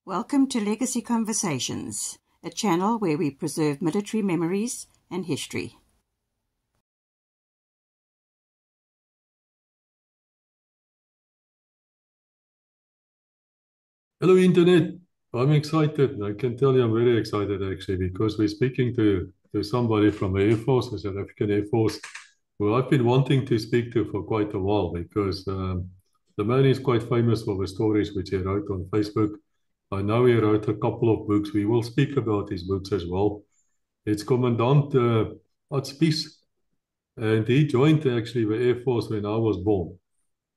Welcome to Legacy Conversations, a channel where we preserve military memories and history. Hello, Internet. I'm excited. I can tell you I'm very excited actually because we're speaking to somebody from the Air Force, the South African Air Force, who I've been wanting to speak to for quite a while because the man is quite famous for the stories which he wrote on Facebook. I know he wrote a couple of books. We will speak about his books as well. It's Commandant Spies, and he joined actually the Air Force when I was born.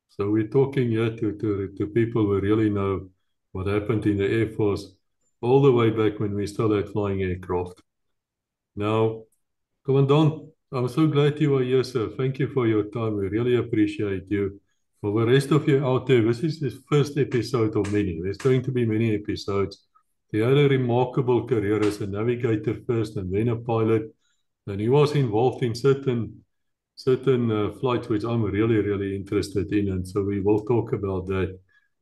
So we're talking here to people who really know what happened in the Air Force all the way back when we still had flying aircraft. Now, Commandant, I'm so glad you are here, sir. Thank you for your time. We really appreciate you. For the rest of you out there, this is the first episode of many. There's going to be many episodes. He had a remarkable career as a navigator first and then a pilot, and he was involved in certain flights which I'm really interested in, and so we will talk about that.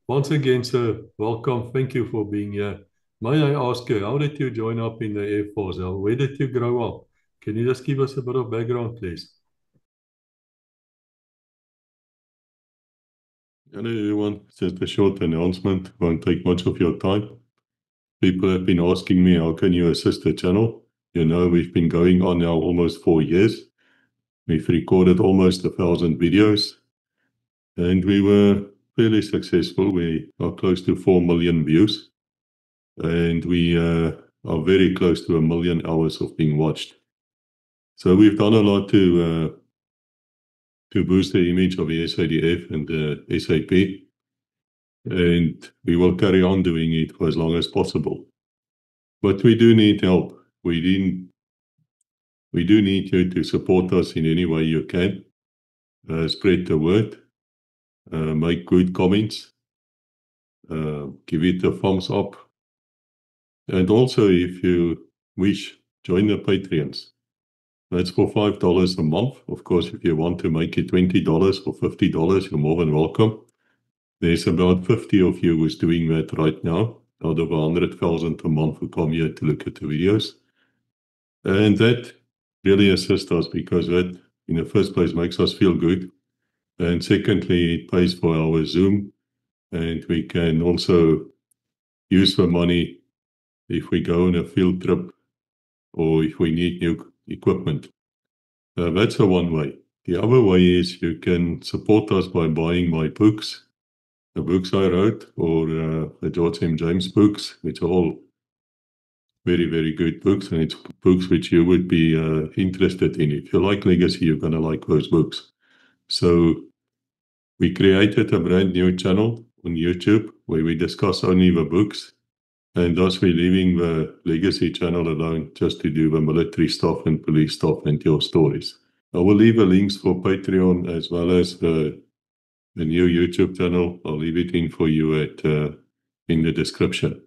Once again, sir, welcome. Thank you for being here. May I ask you, how did you join up in the Air Force? Where did you grow up? Can you just give us a bit of background, please? Hello, everyone. Just a short announcement. Won't take much of your time. People have been asking me, how can you assist the channel? You know, we've been going on now almost 4 years. We've recorded almost 1,000 videos, and we were fairly successful. We are close to 4 million views, and we are very close to 1 million hours of being watched. So we've done a lot to boost the image of the SADF and the SAP. And we will carry on doing it for as long as possible. But we do need help. We do need you to support us in any way you can. Spread the word, make good comments, give it a thumbs up. And also, if you wish, join the Patreons. That's for $5 a month. Of course, if you want to make it $20 or $50, you're more than welcome. There's about 50 of you who's doing that right now, out of 100,000 a month who come here to look at the videos. And that really assists us because that, in the first place, makes us feel good. And secondly, it pays for our Zoom. And we can also use the money if we go on a field trip or if we need new equipment. That's the one way. The other way is you can support us by buying my books, the books I wrote, or the George M. James books, which are all very good books, and it's books which you would be interested in. If you like legacy, you're going to like those books. So we created a brand new channel on YouTube where we discuss only the books, and thus we're leaving the legacy channel alone just to do the military stuff and police stuff and your stories. I will leave the links for Patreon as well as the new YouTube channel. I'll leave it in for you in the description.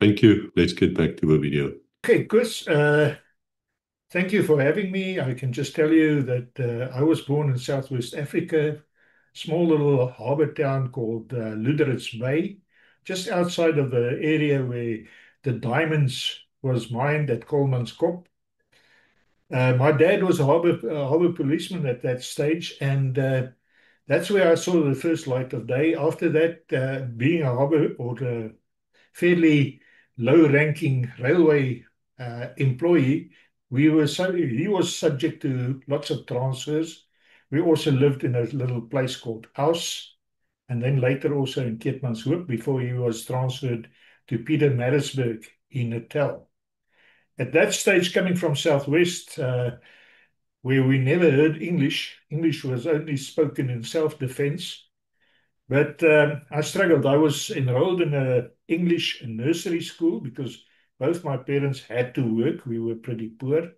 Thank you. Let's get back to the video. Okay, Chris, thank you for having me. I can just tell you that I was born in Southwest Africa, small little harbor town called Luderitz Bay, just outside of the area where the diamonds was mined at Kolmanskop. My dad was a harbor policeman at that stage, and that's where I saw the first light of day. After that, being a harbor or a fairly low-ranking railway employee, he was subject to lots of transfers. We also lived in a little place called Aus, and then later also in Keetmanshoop before he was transferred to Pietermaritzburg in Natal. At that stage, coming from Southwest, where we never heard English, English was only spoken in self-defense. But I struggled. I was enrolled in an English nursery school because both my parents had to work. We were pretty poor.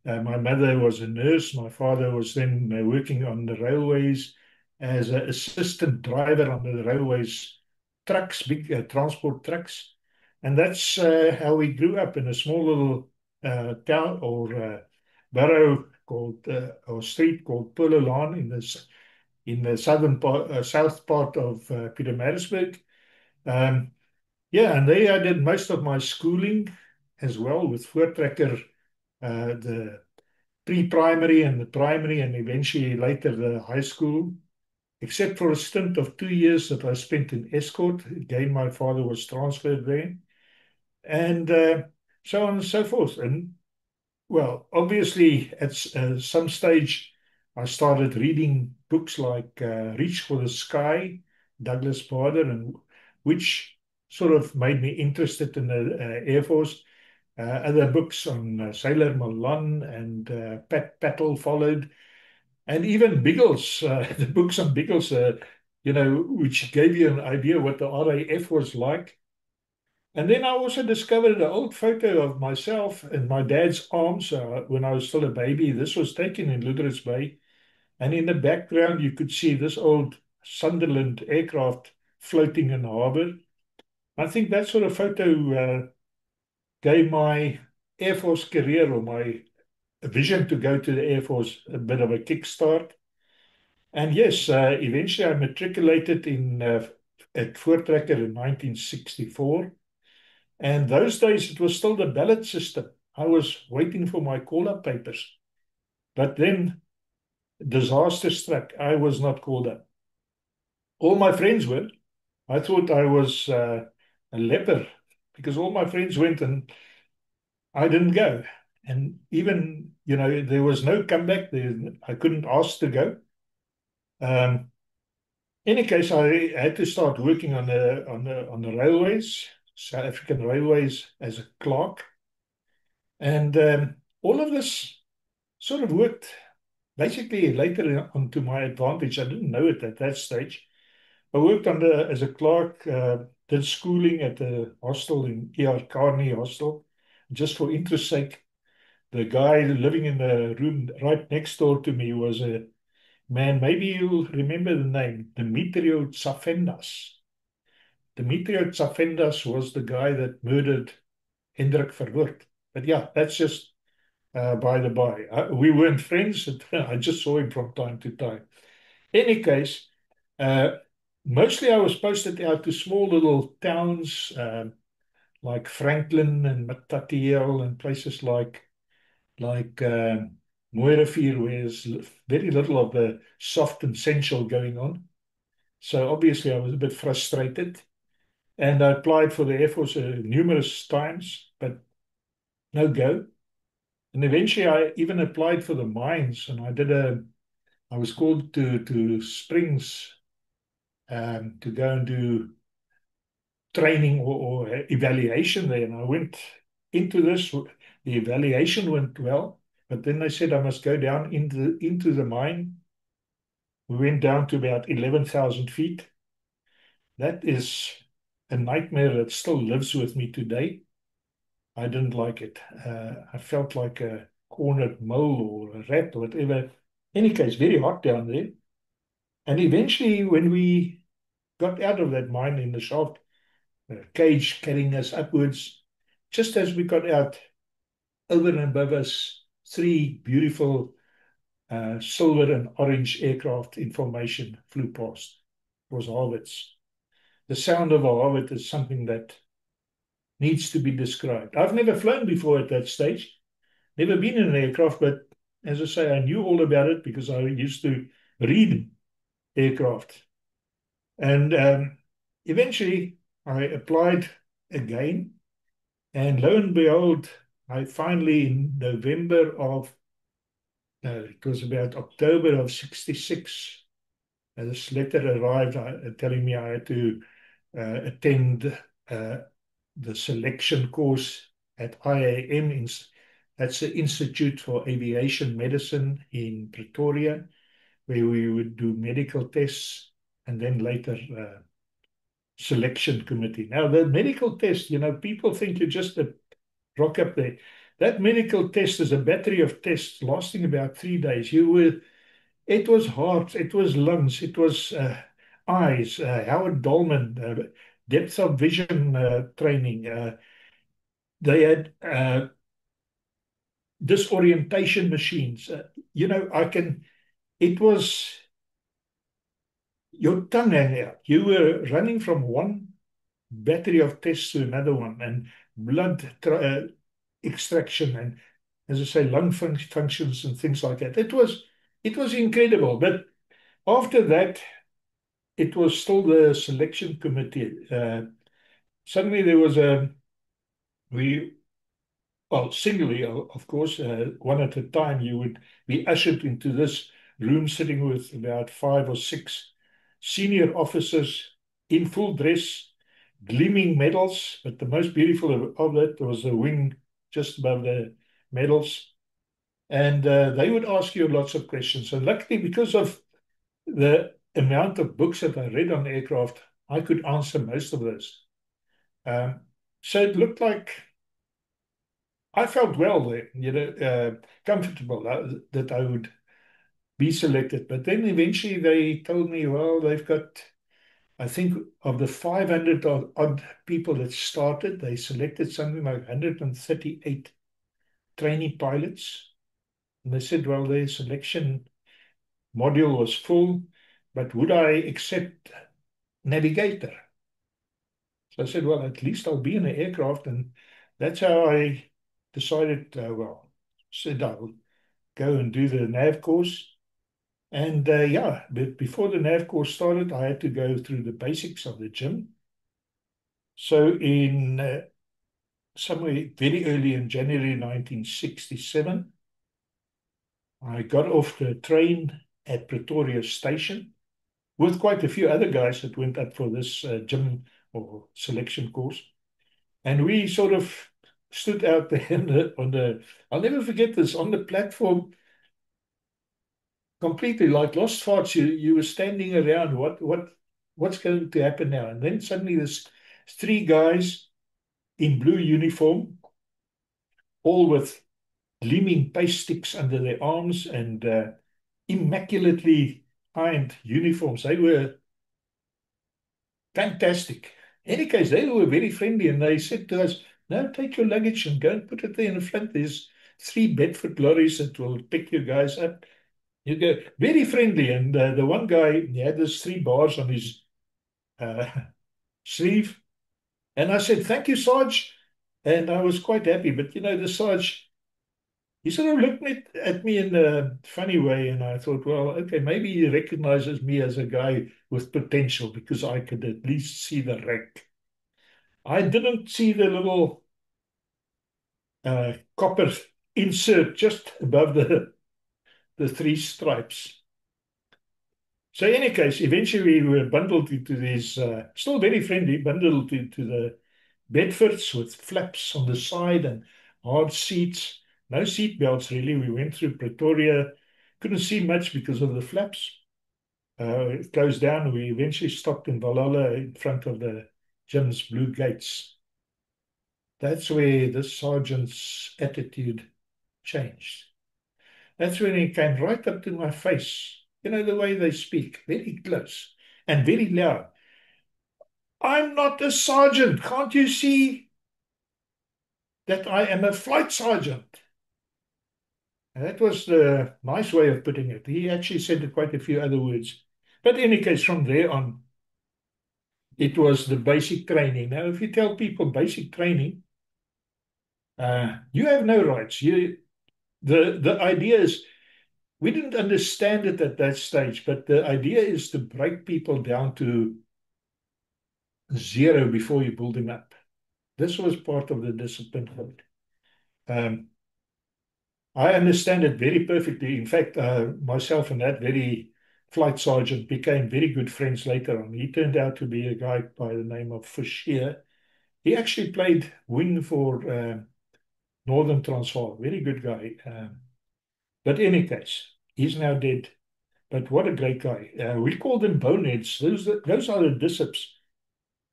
My mother was a nurse. My father was then working on the railways as an assistant driver on the railways trucks, big transport trucks. And that's how we grew up in a small little town or borough called or street called Purlelaan in the south part of Pietermaritzburg. Yeah, and there I did most of my schooling as well with Voortrekker, the pre-primary and the primary, and eventually later the high school, except for a stint of 2 years that I spent in Escort. Again, my father was transferred there, and so on and so forth. And well, obviously, at some stage, I started reading books like Reach for the Sky, Douglas Bader, and which sort of made me interested in the Air Force. Other books on Sailor Malan and Pat Pattle followed, and even Biggles, the books on Biggles, which gave you an idea what the RAF was like. And then I also discovered an old photo of myself in my dad's arms when I was still a baby. This was taken in Lüderitz Bay. And in the background, you could see this old Sunderland aircraft floating in the harbor. I think that sort of photo gave my Air Force career, or my vision to go to the Air Force, a bit of a kickstart. And yes, eventually I matriculated at Voortrekker in 1964. And those days it was still the ballot system. I was waiting for my call-up papers. But then disaster struck. I was not called up. All my friends were. I thought I was a leper because all my friends went and I didn't go. And even, there was no comeback. I couldn't ask to go. Any case, I had to start working on the railways, South African Railways, as a clerk. And all of this sort of worked basically later on to my advantage. I didn't know it at that stage. I worked as a clerk, did schooling at the hostel in E.R. Carney Hostel, just for interest's sake. The guy living in the room right next door to me was a man, maybe you'll remember the name, Demetrio Tsafendas. Demetrio Tsafendas was the guy that murdered Hendrik Verwoerd. But yeah, that's just by the by. We weren't friends. I just saw him from time to time. Any case, mostly I was posted out to small little towns like Franklin and Matatiele and places like Mooirivier, where there's very little of the soft and sensual going on. So obviously I was a bit frustrated, and I applied for the Air Force numerous times, but no go. And eventually I even applied for the mines, and I was called to Springs to go and do training or evaluation there. And I went into this. The evaluation went well, but then they said I must go down into the mine. We went down to about 11,000 feet. That is a nightmare that still lives with me today. I didn't like it. I felt like a cornered mole or a rat or whatever. Any case, very hot down there. And eventually, when we got out of that mine in the shaft, a cage carrying us upwards, just as we got out, over and above us, three beautiful silver and orange aircraft in formation flew past. It was Harwitz. The sound of a Harwitz is something that needs to be described. I've never flown before at that stage, never been in an aircraft, but as I say, I knew all about it because I used to read aircraft. And eventually I applied again, and lo and behold, I finally, in November of, it was about October of 66, this letter arrived telling me I had to attend the selection course at IAM, that's the Institute for Aviation Medicine in Pretoria, where we would do medical tests and then later selection committee. Now, the medical test, people think you just rock up there. That medical test is a battery of tests lasting about 3 days. It was heart, it was lungs, it was eyes, Howard Dolman, depth of vision training. They had disorientation machines. It was your tongue hanging out. You were running from one battery of tests to another one, and blood extraction, and as I say, lung functions and things like that. It was incredible. But after that, it was still the selection committee. Suddenly there was singly, of course, one at a time, you would be ushered into this room sitting with about 5 or 6 senior officers in full dress, gleaming medals. But the most beautiful of that was the wing just above the medals. And they would ask you lots of questions. And luckily, because of the amount of books that I read on aircraft, I could answer most of those. So it looked like I felt well there, comfortable that I would be selected. But then eventually they told me, well, they've got, I think, of the 500 odd people that started, they selected something like 138 trainee pilots. And they said, well, their selection module was full, but would I accept navigator? So I said, well, at least I'll be in the aircraft. And that's how I decided, said I'll go and do the nav course. And but before the nav course started, I had to go through the basics of the gym. So in somewhere very early in January 1967, I got off the train at Pretoria Station with quite a few other guys that went up for this gym or selection course. And we sort of stood out there I'll never forget this, on the platform, completely like lost farts. You were standing around, what's going to happen now? And then suddenly there's 3 guys in blue uniform, all with gleaming paste sticks under their arms and immaculately ironed uniforms. They were fantastic. In any case, they were very friendly, and they said to us, no, take your luggage and go and put it there in the front. There's 3 Bedford lorries that will pick you guys up. You go, very friendly. And the one guy, he had those 3 bars on his sleeve. And I said, thank you, Sarge. And I was quite happy. But, the Sarge, he sort of looked at me in a funny way. And I thought, well, okay, maybe he recognizes me as a guy with potential because I could at least see the rank. I didn't see the little copper insert just above the 3 stripes. So in any case, eventually we were bundled into these, still very friendly, bundled into the Bedfords with flaps on the side and hard seats. No seat belts, really. We went through Pretoria. Couldn't see much because of the flaps. It closed down. We eventually stopped in Valhalla in front of the gym's blue gates. That's where the sergeant's attitude changed. That's when he came right up to my face. The way they speak, very close and very loud. I'm not a sergeant. Can't you see that I am a flight sergeant? And that was the nice way of putting it. He actually said quite a few other words. But in any case, from there on, it was the basic training. Now, if you tell people basic training, you have no rights. The idea is, we didn't understand it at that stage, but the idea is to break people down to 0 before you build them up. This was part of the discipline code. I understand it very perfectly. In fact, myself and that very flight sergeant became very good friends later on. He turned out to be a guy by the name of Forsier. He actually played wing for Northern Transvaal. Very good guy. But in any case, he's now dead. But what a great guy. We call them boneheads. Those are the discips.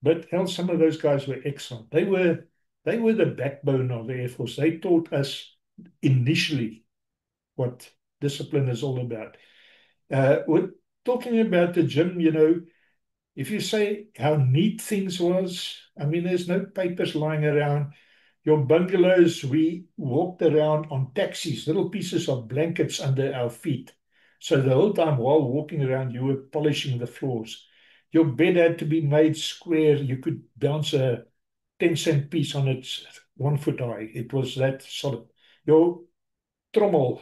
But hell, some of those guys were excellent. They were the backbone of the Air Force. They taught us initially what discipline is all about. We're talking about the gym, if you say how neat things was, I mean, there's no papers lying around. Your bungalows, we walked around on taxis, little pieces of blankets under our feet. So the whole time while walking around, you were polishing the floors. Your bed had to be made square. You could bounce a 10-cent piece on it 1 foot high. It was that solid. Your trommel,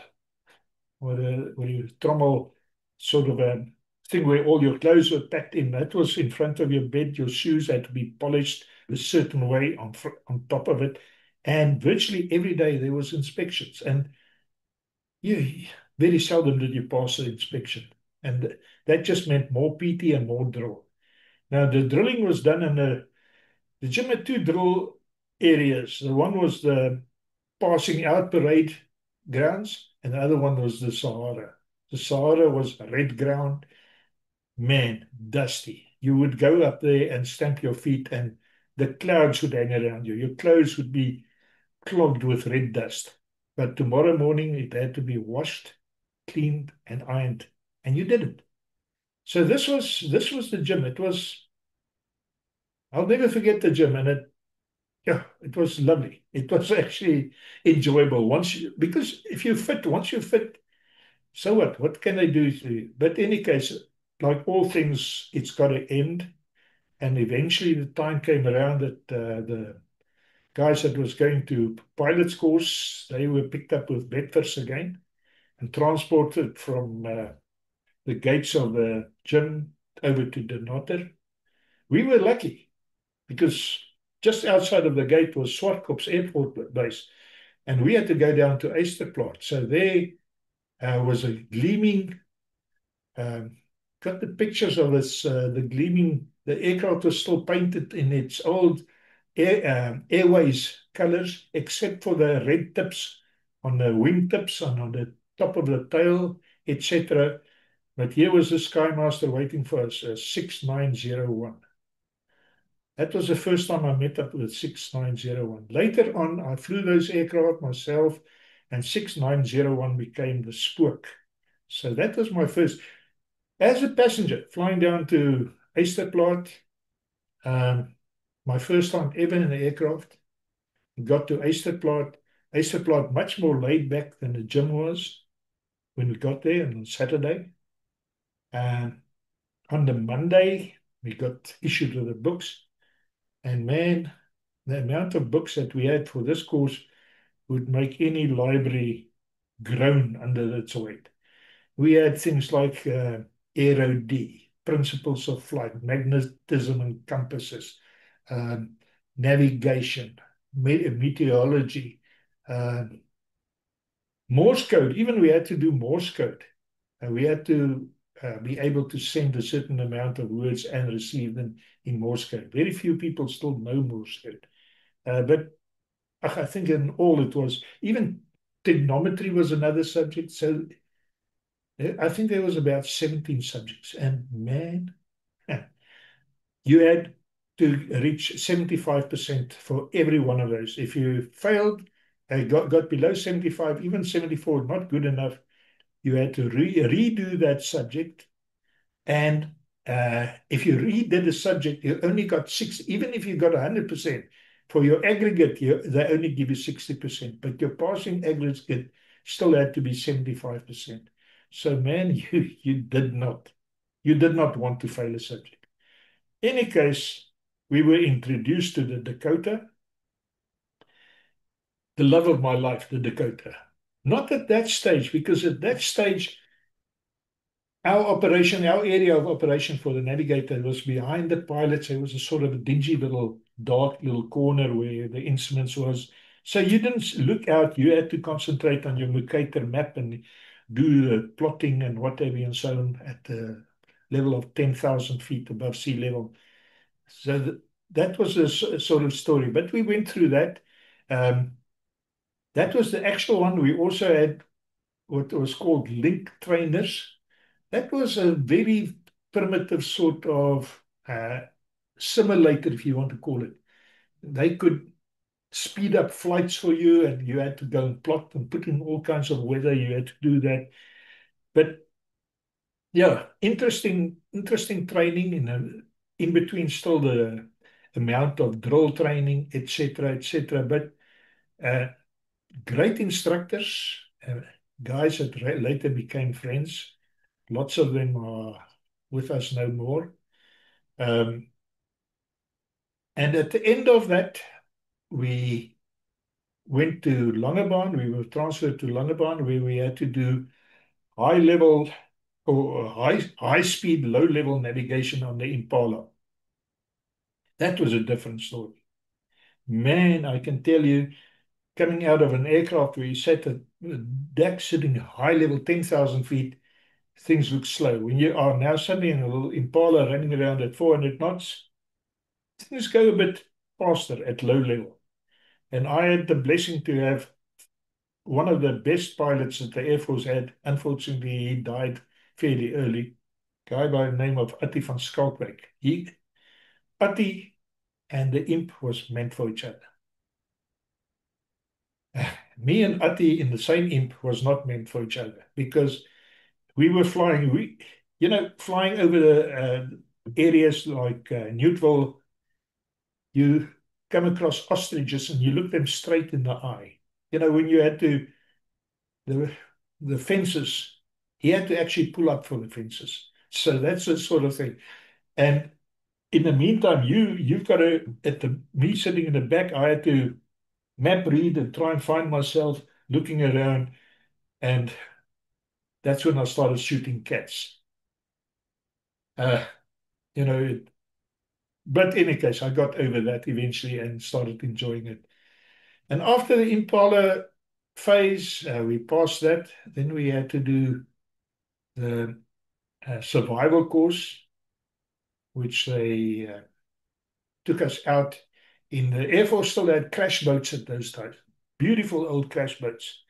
or your trommel sort of a thing where all your clothes were packed in, that was in front of your bed. Your shoes had to be polished a certain way on top of it. And virtually every day there was inspections. And very seldom did you pass the inspection. And that just meant more PT and more drill. Now, the drilling was done in the gym had two drill areas. The one was the passing out parade grounds, and the other one was the Sahara. The Sahara was red ground, man, dusty. You would go up there and stamp your feet, and the clouds would hang around you. Your clothes would be clogged with red dust. But tomorrow morning, it had to be washed, cleaned, and ironed, and you didn't. So this was the gym. I'll never forget the gym, and it was lovely. It was actually enjoyable because if you fit, once you fit, so what? What can they do to you? But in any case, like all things, it's got to end. And eventually the time came around that the guys that was going to pilot's course, they were picked up with Bedfords again and transported from the gates of the gym over to De Notter. We were lucky because just outside of the gate was Swartkops Airport Base, and we had to go down to Eysterplaat. So there was a gleaming, got the pictures of this, the aircraft was still painted in its old Airways colors, except for the red tips on the wing tips and on the top of the tail, etc. But here was the Skymaster waiting for us, 6901. That was the first time I met up with 6901. Later on, I flew those aircraft myself, and 6901 became the Spook. So that was my first. As a passenger, flying down to Eysterplaat, my first time ever in an aircraft, got to Eysterplaat. Eysterplaat much more laid back than the gym was when we got there on Saturday. And on the Monday, we got issued with the books. And man, the amount of books that we had for this course would make any library groan under its weight. We had things like Aero D, Principles of Flight, Magnetism and Compasses, Navigation, Meteorology, Morse code. Even we had to do Morse code. We had to be able to send a certain amount of words and receive them in Morse code. Very few people still know Morse code. But I think in all it was, even trigonometry was another subject. So I think there was about 17 subjects. And man, you had to reach 75% for every one of those. If you failed, got below 75, even 74, not good enough, you had to redo that subject. And if you redid the subject, you only got 6. Even if you got 100%, for your aggregate, they only give you 60%. But your passing aggregate still had to be 75%. So, man, you did not want to fail a subject. In any case, we were introduced to the Dakota, the love of my life, the Dakota. Not at that stage, because at that stage, our area of operation for the Navigator was behind the pilots. There was a sort of a dingy dark little corner where the instruments was. So you didn't look out. You had to concentrate on your Mercator map and do the plotting and whatever and so on at the level of 10,000 feet above sea level. So that was a sort of story. But we went through that. That was the actual one. We also had what was called link trainers. That was a very primitive sort of simulator, if you want to call it. They could speed up flights for you, and you had to go and plot and put in all kinds of weather. You had to do that. But yeah, interesting training in between still the amount of drill training, etc., etc. But great instructors, guys that later became friends. Lots of them are with us no more. Um, and at the end of that, we went to Langebaan. We were transferred to Langebaan, where we had to do high level or high speed, low level navigation on the Impala. That was a different story. Man, I can tell you, coming out of an aircraft where you sat at the deck sitting high level, 10,000 feet, things look slow. When you are now suddenly in a little Impala running around at 400 knots, things go a bit faster at low level. And I had the blessing to have one of the best pilots that the Air Force had. Unfortunately, he died fairly early. A guy by the name of Attie van Schalkwyk. Attie and the Imp was meant for each other. Me and Attie in the same Imp was not meant for each other, because we were flying, flying over the areas like Newtville. You come across ostriches and you look them straight in the eye. When you had to, the fences, he had to actually pull up for the fences. So that's the sort of thing. And in the meantime, you've got to, me sitting in the back, I had to map read and try and find myself looking around. And that's when I started shooting cats. But in any case, I got over that eventually and started enjoying it. And after the Impala phase, we passed that. Then we had to do the survival course, which they took us out in the Air Force. Still had crash boats at those times. Beautiful old crash boats.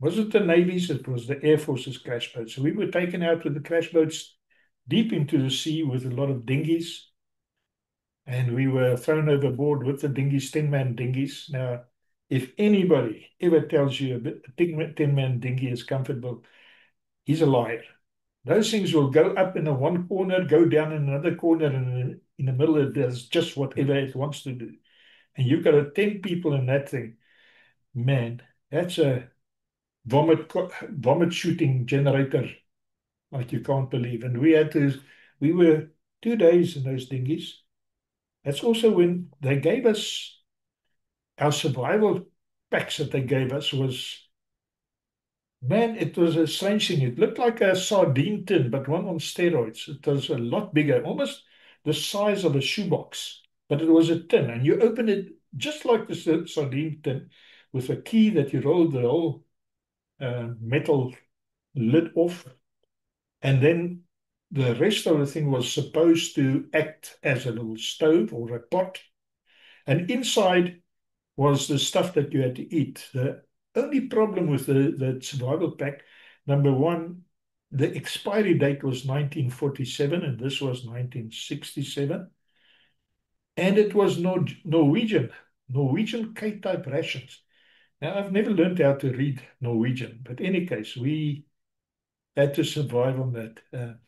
Wasn't the Navy's, it was the Air Force's crash boats. So we were taken out with the crash boats deep into the sea with a lot of dinghies. And we were thrown overboard with the dinghies, 10-man dinghies. Now, if anybody ever tells you a 10-man dinghy is comfortable, he's a liar. Those things will go up in one corner, go down in another corner, and in the middle it does just whatever it wants to do. And you've got 10 people in that thing. Man, that's a vomit shooting generator like you can't believe. And we were 2 days in those dinghies. That's also when they gave us our survival packs that they gave us was, man, it was a strange thing. It looked like a sardine tin, but one on steroids. It was a lot bigger, almost the size of a shoebox, but it was a tin. And you open it just like the sardine tin with a key that you rolled the whole metal lid off. And then the rest of the thing was supposed to act as a little stove or a pot. And inside was the stuff that you had to eat. The only problem with the survival pack, number one, the expiry date was 1947 and this was 1967. And it was Norwegian K-type rations. Now, I've never learned how to read Norwegian, but in any case, we had to survive on that.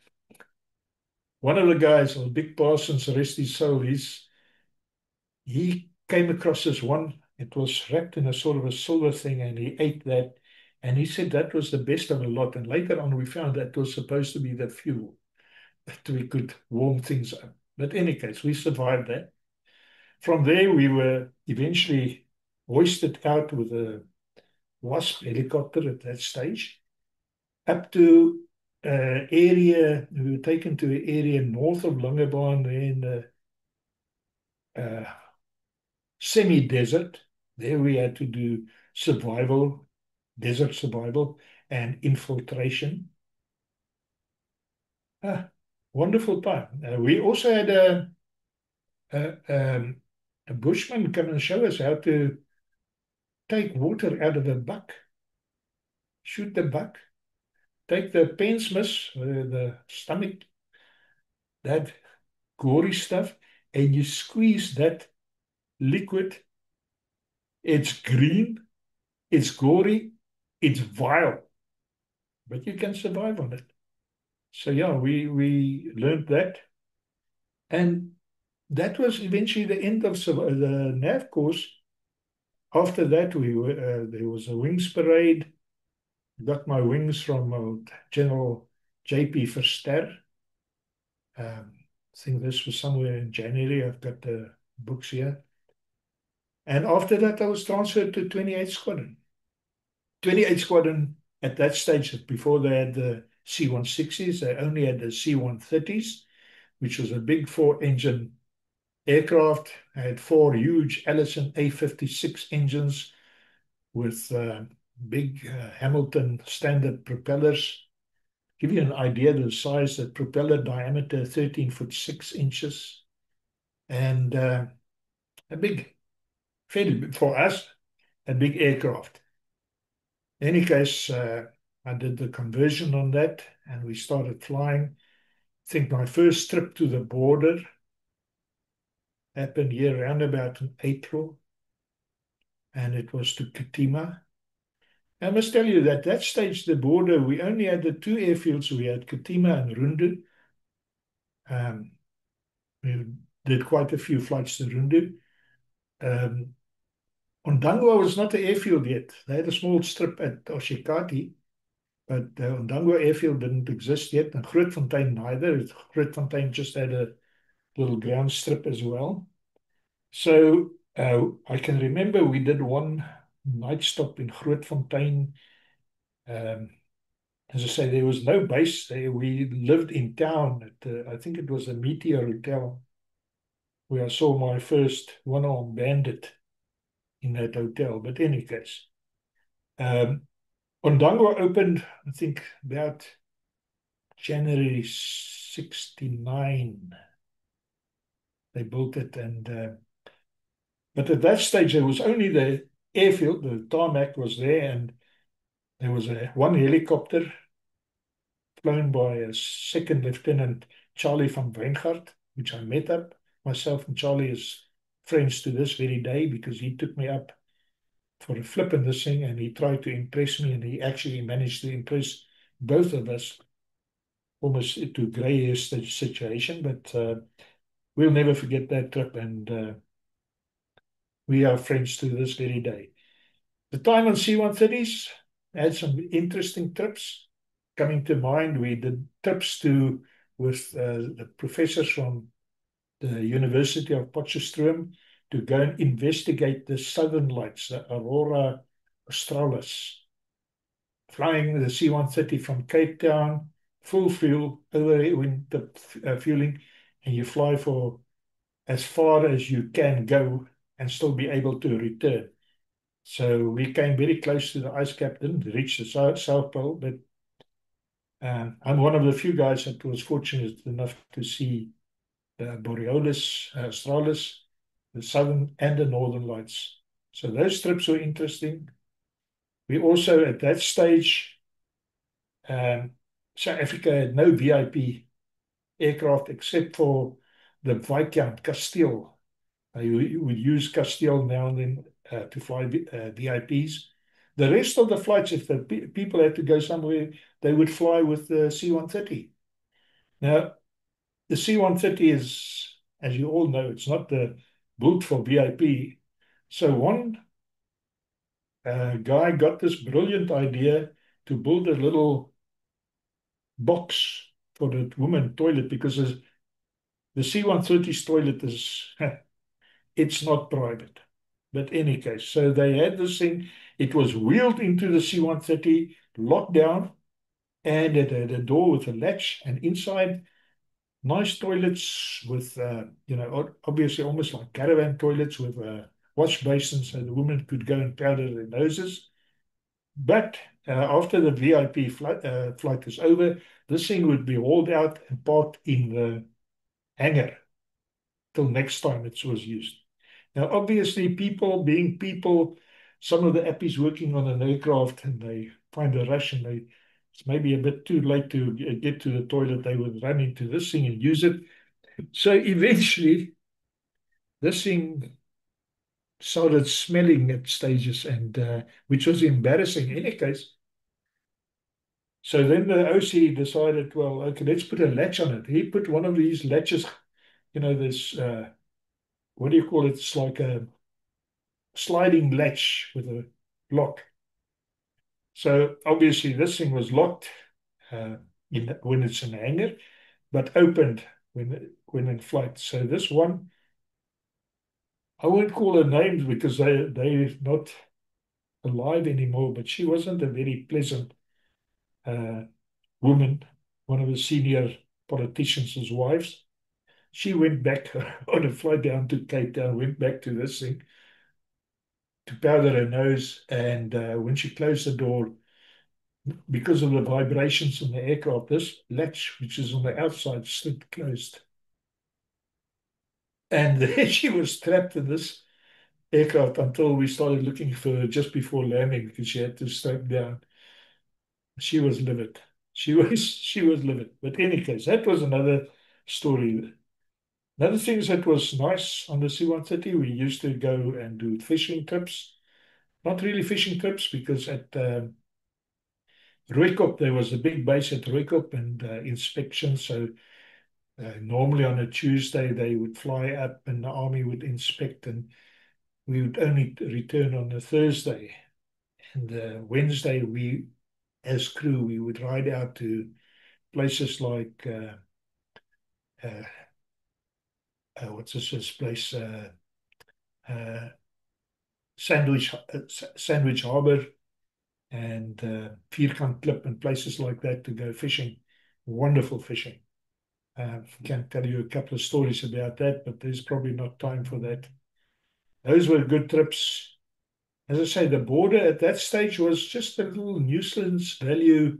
One of the guys, Dick Parsons, rest his soul, he came across this one. It was wrapped in a sort of a silver thing, and he ate that. And he said that was the best of a lot. And later on, we found that was supposed to be the fuel that we could warm things up. But in any case, we survived that. From there, we were eventually hoisted out with a Wasp helicopter at that stage, up to area. We were taken to an area north of Langebaan in the semi-desert. There we had to do survival, desert survival, and infiltration. Wonderful time. We also had a bushman come and show us how to take water out of a buck, shoot the buck, take the pensmas, the stomach, that gory stuff, and you squeeze that liquid. It's green, it's gory, it's vile, but you can survive on it. So yeah, we learned that. And that was eventually the end of the NAV course. After that, there was a wings parade. Got my wings from General J.P. Verster. think this was somewhere in January. I've got the books here. And after that, I was transferred to 28th Squadron. 28th Squadron at that stage, before they had the C-160s, they only had the C-130s, which was a big 4-engine aircraft. I had 4 huge Allison A56 engines with big Hamilton standard propellers. Give you an idea of the size, the propeller diameter 13 foot 6 inches. And a big, fairly big, for us, a big aircraft. In any case, I did the conversion on that and we started flying. I think my first trip to the border happened here around about in April, and it was to Katima. I must tell you that that stage, the border, we only had the 2 airfields. We had Katima and Rundu. We did quite a few flights to Rundu. Ondangwa was not an airfield yet. They had a small strip at Oshikati, but Ondangwa airfield didn't exist yet, and Grootfontein neither. Grootfontein just had a little ground strip as well. So I can remember we did one night stop in Grootfontein. As I say, there was no base there. We lived in town at, I think it was the Meteor Hotel, where I saw my first one-armed bandit in that hotel. But in any case, Ondangwa opened, I think, about January 69. They built it, and but at that stage there was only the airfield. The tarmac was there, and there was one helicopter flown by a second lieutenant, Charlie van Weingart, which I met up. Myself and Charlie is friends to this very day because he took me up for a flip in this thing and he tried to impress me, and he actually managed to impress both of us almost to grey hair situation. But we'll never forget that trip, and we are friends to this very day. The time on C-130s had some interesting trips coming to mind. We did trips with the professors from the University of Potchefstroom to go and investigate the southern lights, the Aurora Australis. Flying the C-130 from Cape Town, full fuel, winter fueling, and you fly for as far as you can go and still be able to return. So we came very close to the ice cap, didn't reach the South Pole, but I'm one of the few guys that was fortunate enough to see the Borealis Australis, the southern and the northern lights. So those trips were interesting. We also, at that stage, South Africa had no VIP aircraft except for the Viscount Castile. You would use Castile now and then to fly VIPs. The rest of the flights, if the people had to go somewhere, they would fly with the C-130. Now, the C-130 is, as you all know, it's not built for VIP. So one guy got this brilliant idea to build a little box for the woman toilet, because the C-130's toilet is, it's not private. But any case, so they had this thing. It was wheeled into the C-130, locked down, and it had a door with a latch, and inside, nice toilets with, obviously almost like caravan toilets with wash basins, so the women could go and powder their noses. But after the VIP flight was over, this thing would be hauled out and parked in the hangar till next time it was used. Now, obviously, people being people, some of the appies working on an aircraft, and they find a rush, and it's maybe a bit too late to get to the toilet, they would run into this thing and use it. So eventually, this thing started smelling at stages, and which was embarrassing in any case. So then the OC decided, well, okay, let's put a latch on it. He put one of these latches, this, what do you call it? It's like a sliding latch with a lock. So obviously this thing was locked when it's in a hangar, but opened when went in flight. So this one, I won't call her names because they're not alive anymore, but she wasn't a very pleasant woman, one of the senior politicians' wives. She went back on a flight down to Cape Town, went back to this thing to powder her nose, and when she closed the door, because of the vibrations in the aircraft, this latch, which is on the outside, slid closed. And then she was trapped in this aircraft until we started looking for her just before landing because she had to step down. She was livid. She was livid. But in any case, that was another story. Another thing that was nice on the C-130, we used to go and do fishing trips. Not really fishing trips because at Rooikop, there was a big base at Rooikop and inspection. So normally on a Tuesday, they would fly up and the army would inspect, and we would only return on a Thursday. And Wednesday, we, as crew, we would ride out to places like, what's this place? Sandwich Harbour and Vierkant Klip and places like that to go fishing. Wonderful fishing. I can tell you a couple of stories about that, but there's probably not time for that. Those were good trips. As I say, the border at that stage was just a little nuisance value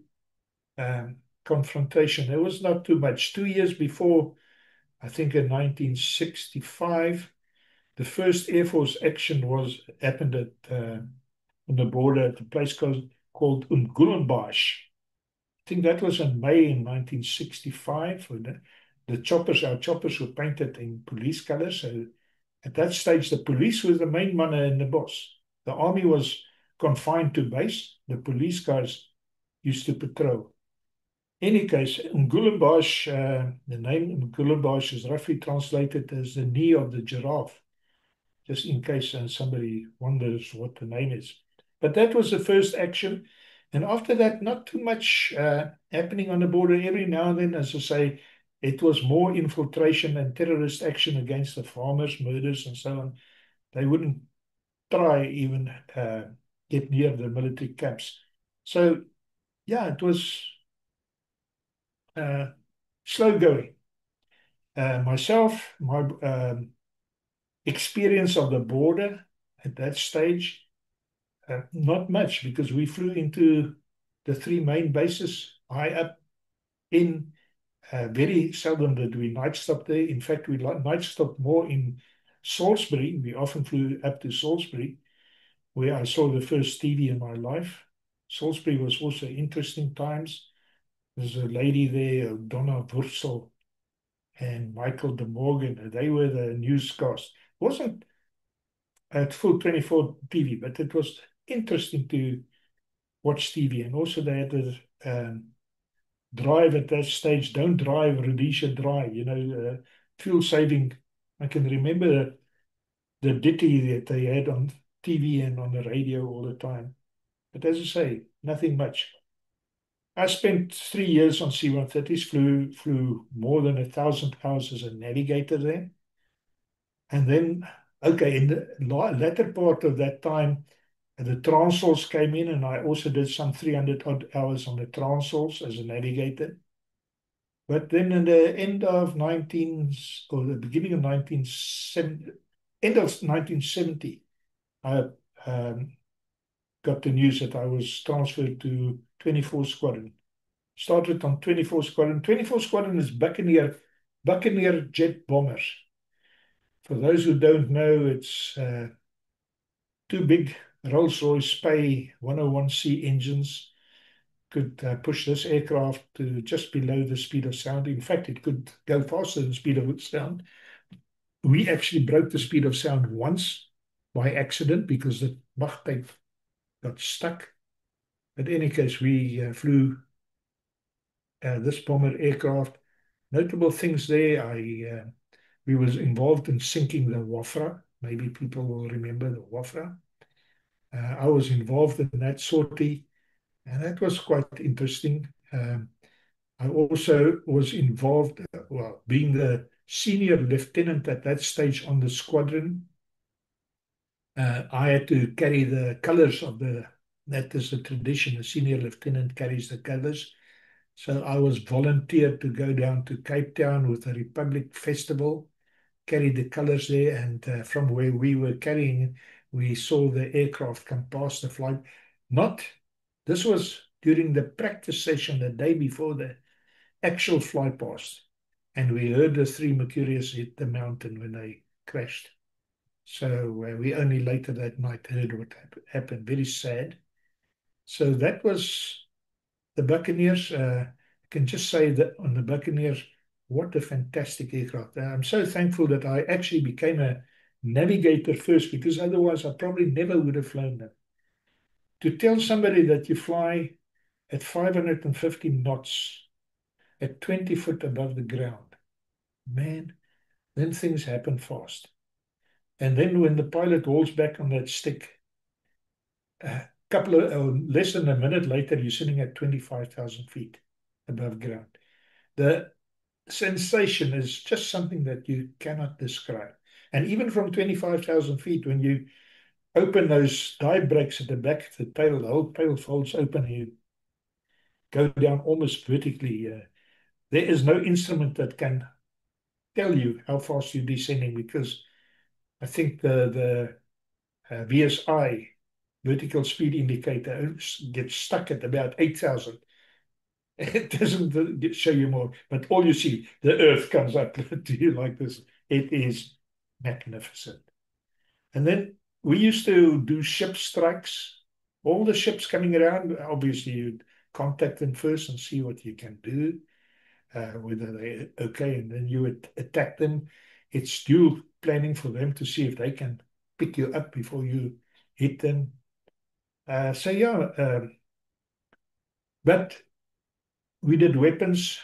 confrontation. There was not too much. 2 years before, I think in 1965, the first Air Force action happened at on the border at a place called Umgulenbosch. I think that was in May in 1965. The choppers, our choppers were painted in police colors. So at that stage, the police was the main manner in the boss. The army was confined to base. The police cars used to patrol. Any case, Umgulenbosch, the name Umgulenbosch is roughly translated as the knee of the giraffe, just in case somebody wonders what the name is. But that was the first action. And after that, not too much happening on the border. Every now and then, as I say, it was more infiltration and terrorist action against the farmers, murders and so on. They wouldn't try even get near the military camps. So, yeah, it was slow going. Myself, my experience of the border at that stage, not much, because we flew into the three main bases high up in. Very seldom did we night stop there. In fact, we night stopped more in Salisbury. We often flew up to Salisbury, where I saw the first TV in my life. Salisbury was also interesting times. There's a lady there, Donna Wurzel and Michael de Morgan. They were the newscast. It wasn't at full 24 TV, but it was interesting to watch TV. And also they had to drive at that stage. Don't drive, Rhodesia dry. Fuel saving. I can remember the ditty that they had on TV and on the radio all the time. But as I say, nothing much. I spent 3 years on C-130s, flew more than 1,000 hours as a navigator there. And then, okay, in the latter part of that time, the Transals came in, and I also did some 300 odd hours on the Transals as a navigator. But then in the end of the beginning of 1970, end of 1970, I got the news that I was transferred to 24 Squadron. Started on 24 Squadron. 24 Squadron is Buccaneer jet bombers. For those who don't know, it's two big Rolls-Royce Spey 101C engines. Could push this aircraft to just below the speed of sound. In fact, it could go faster than the speed of sound. We actually broke the speed of sound once by accident because the Mach tape got stuck. But in any case, we flew this bomber aircraft. Notable things there, we was involved in sinking the Wafra. Maybe people will remember the Wafra. I was involved in that sortie, and that was quite interesting. I also was involved, being the senior lieutenant at that stage on the squadron. I had to carry the colors of that is the tradition, the senior lieutenant carries the colors. So I was volunteered to go down to Cape Town with the Republic Festival, carry the colors there, and from where we were carrying, we saw the aircraft come past the flight. This was during the practice session the day before the actual fly past, and we heard the three Mercurius hit the mountain when they crashed. So we only later that night heard what happened. Very sad. So that was the Buccaneers. I can just say that on the Buccaneers, what a fantastic aircraft. I'm so thankful that I actually became a navigator first, because otherwise I probably never would have flown them. To tell somebody that you fly at 550 knots at 20 foot above the ground, man, then things happen fast. And then when the pilot hauls back on that stick, less than a minute later, you're sitting at 25,000 feet above ground. The sensation is just something that you cannot describe. And even from 25,000 feet, when you open those dive brakes at the back of the tail, the whole tail folds open and you go down almost vertically. There is no instrument that can tell you how fast you're descending, because I think the VSI, vertical speed indicator, gets stuck at about 8,000. It doesn't show you more, but all you see, the earth comes up to you like this. It is magnificent. And then we used to do ship strikes. All the ships coming around, obviously you'd contact them first and see what you can do, whether they're okay, and then you would attack them. It's dual planning for them to see if they can pick you up before you hit them. But we did weapons,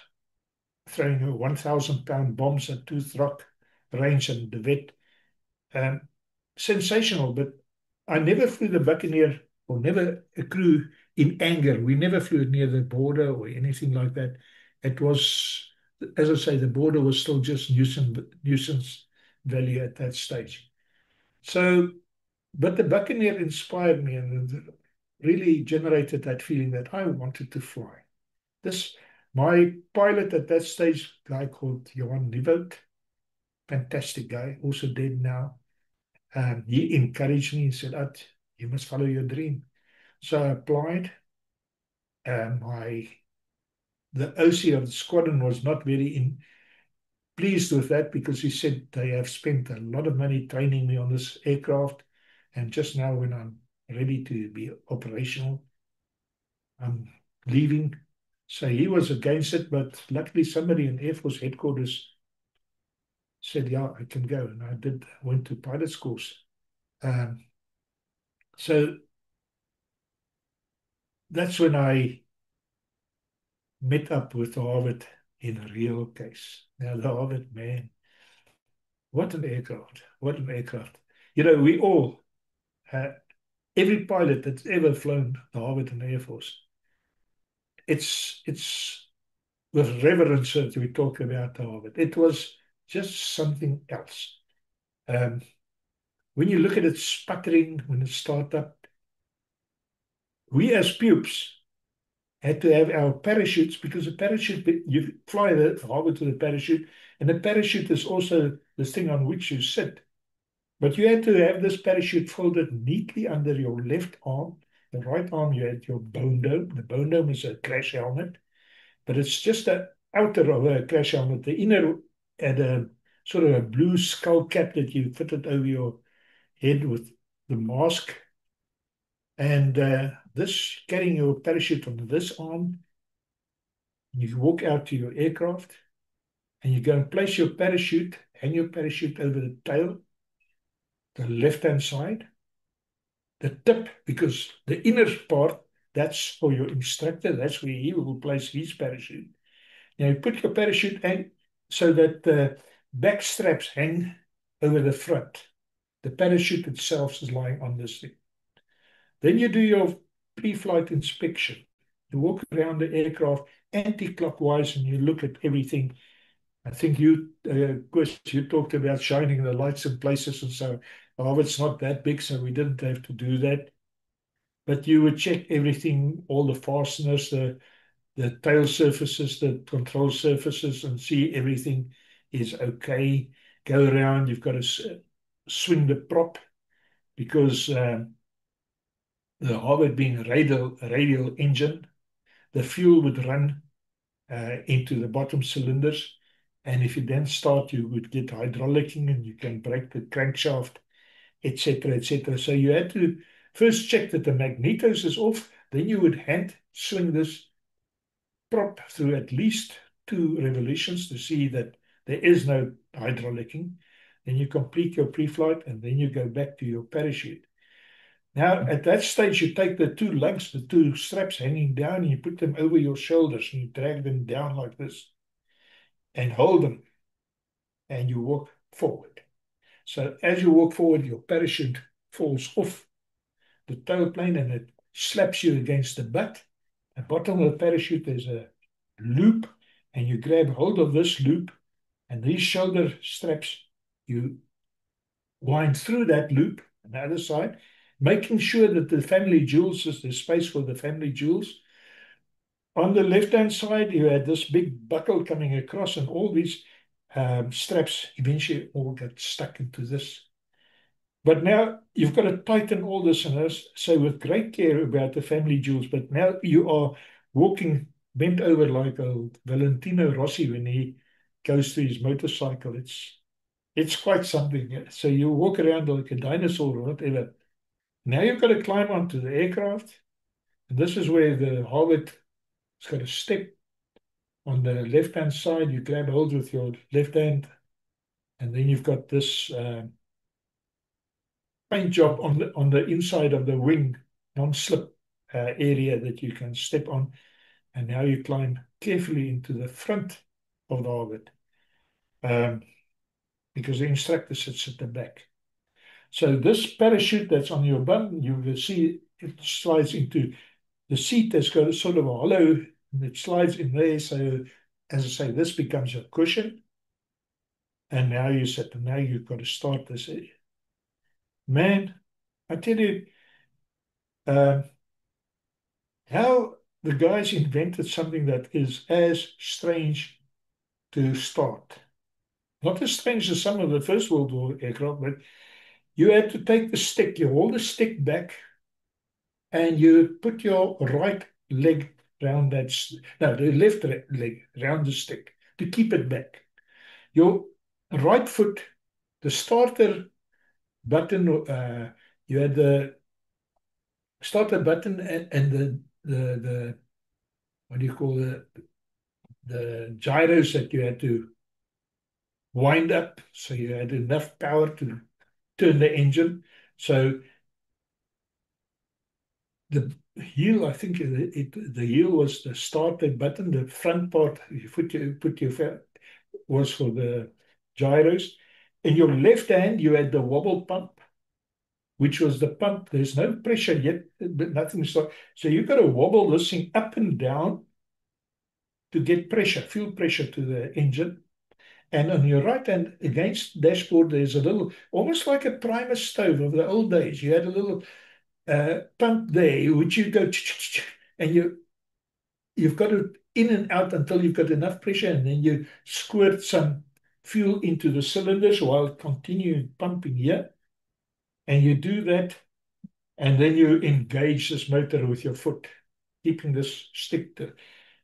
throwing 1,000-pound bombs at Tooth Rock range and De Wet. Sensational, but I never flew the Buccaneer, or never a crew in anger. We never flew near the border or anything like that. It was, as I say, the border was still just nuisance value at that stage. So, but the Buccaneer inspired me and really generated that feeling that I wanted to fly. My pilot at that stage, a guy called Johan Nieuwoud, fantastic guy, also dead now. He encouraged me. He said, "Art, you must follow your dream." So I applied. The OC of the squadron was not very pleased with that, because he said they have spent a lot of money training me on this aircraft, and just now when I'm ready to be operational, I'm leaving. So he was against it, but luckily somebody in Air Force headquarters said, "Yeah, I can go." And I went to pilot's course. So that's when I met up with the Harvard in a real case. Now, the Harvard, man, what an aircraft. What an aircraft. We all, every pilot that's ever flown the Harvard in the Air Force, it's with reverence that we talk about the Harvard. It was just something else. When you look at it sputtering when it started up, we as pupils had to have our parachutes, because the parachute, you fly the Harvard with a parachute, and the parachute is also the thing on which you sit. But you had to have this parachute folded neatly under your left arm. The right arm, you had your bone dome. The bone dome is a crash helmet, but it's just the outer of a crash helmet. The inner had a sort of a blue skull cap that you fitted over your head with the mask. And this, carrying your parachute on this arm, you walk out to your aircraft, and you go and place your parachute, hang your parachute over the tail, the left-hand side, the tip, because the inner part, that's for your instructor, that's where he will place his parachute. Now you put your parachute in so that the back straps hang over the front. The parachute itself is lying on this thing. Then you do your pre-flight inspection. You walk around the aircraft anti-clockwise and you look at everything. I think Chris, you talked about shining the lights in places and so. Harvard's not that big, so we didn't have to do that. But you would check everything, all the fasteners, the tail surfaces, the control surfaces, and see everything is okay. Go around, you've got to swing the prop because the Harvard being a radial engine, the fuel would run into the bottom cylinders. And if you then start, you would get hydraulicking and you can break the crankshaft, etc., etc. So you had to first check that the magnetos is off. Then you would hand swing this prop through at least 2 revolutions to see that there is no hydraulicking. Then you complete your pre-flight and then you go back to your parachute. Now, at that stage, you take the 2 lugs, the 2 straps hanging down, and you put them over your shoulders and you drag them down like this and hold them and you walk forward. So as you walk forward, your parachute falls off the tailplane and it slaps you against the butt. At the bottom of the parachute, there's a loop, and you grab hold of this loop, and these shoulder straps, you wind through that loop on the other side, making sure that the family jewels is there's space for the family jewels. On the left-hand side, you had this big buckle coming across, and all these straps eventually all got stuck into this. But now you've got to tighten all this and say with great care about the family jewels. But now you are walking bent over like a Valentino Rossi when he goes to his motorcycle. It's quite something. So you walk around like a dinosaur or whatever. Now you've got to climb onto the aircraft. And this is where the Harvard has got a step on the left-hand side. You grab hold with your left hand. And then you've got this paint job on the inside of the wing, non-slip area that you can step on. And now you climb carefully into the front of the Harvard because the instructor sits at the back. So this parachute that's on your bum, you will see it slides into the seat that's got a sort of a hollow, and it slides in there. So as I say, this becomes a cushion. And now you sit, and now you've got to start this. Man, I tell you, how the guys invented something that is as strange to start. Not as strange as some of the First World War aircraft, but you had to take the stick, you hold the stick back, and you put your right leg around that, the left leg around the stick to keep it back. Your right foot, the starter button, you had the starter button and the what do you call the gyros that you had to wind up, so you had enough power to turn the engine. So the heel, I think the heel was the starter button. The front part, you put your was for the gyros. In your left hand, you had the wobble pump, which was the pump. There's no pressure yet, but nothing started. So you've got to wobble this thing up and down to get pressure, fuel pressure to the engine. And on your right hand, against the dashboard, there's a little, almost like a Primus stove of the old days. You had a little pump there, which you go, and you've got it in and out until you've got enough pressure, and then you squirt some fuel into the cylinders while continuing pumping here. And you do that, and then you engage this motor with your foot, keeping this stick to.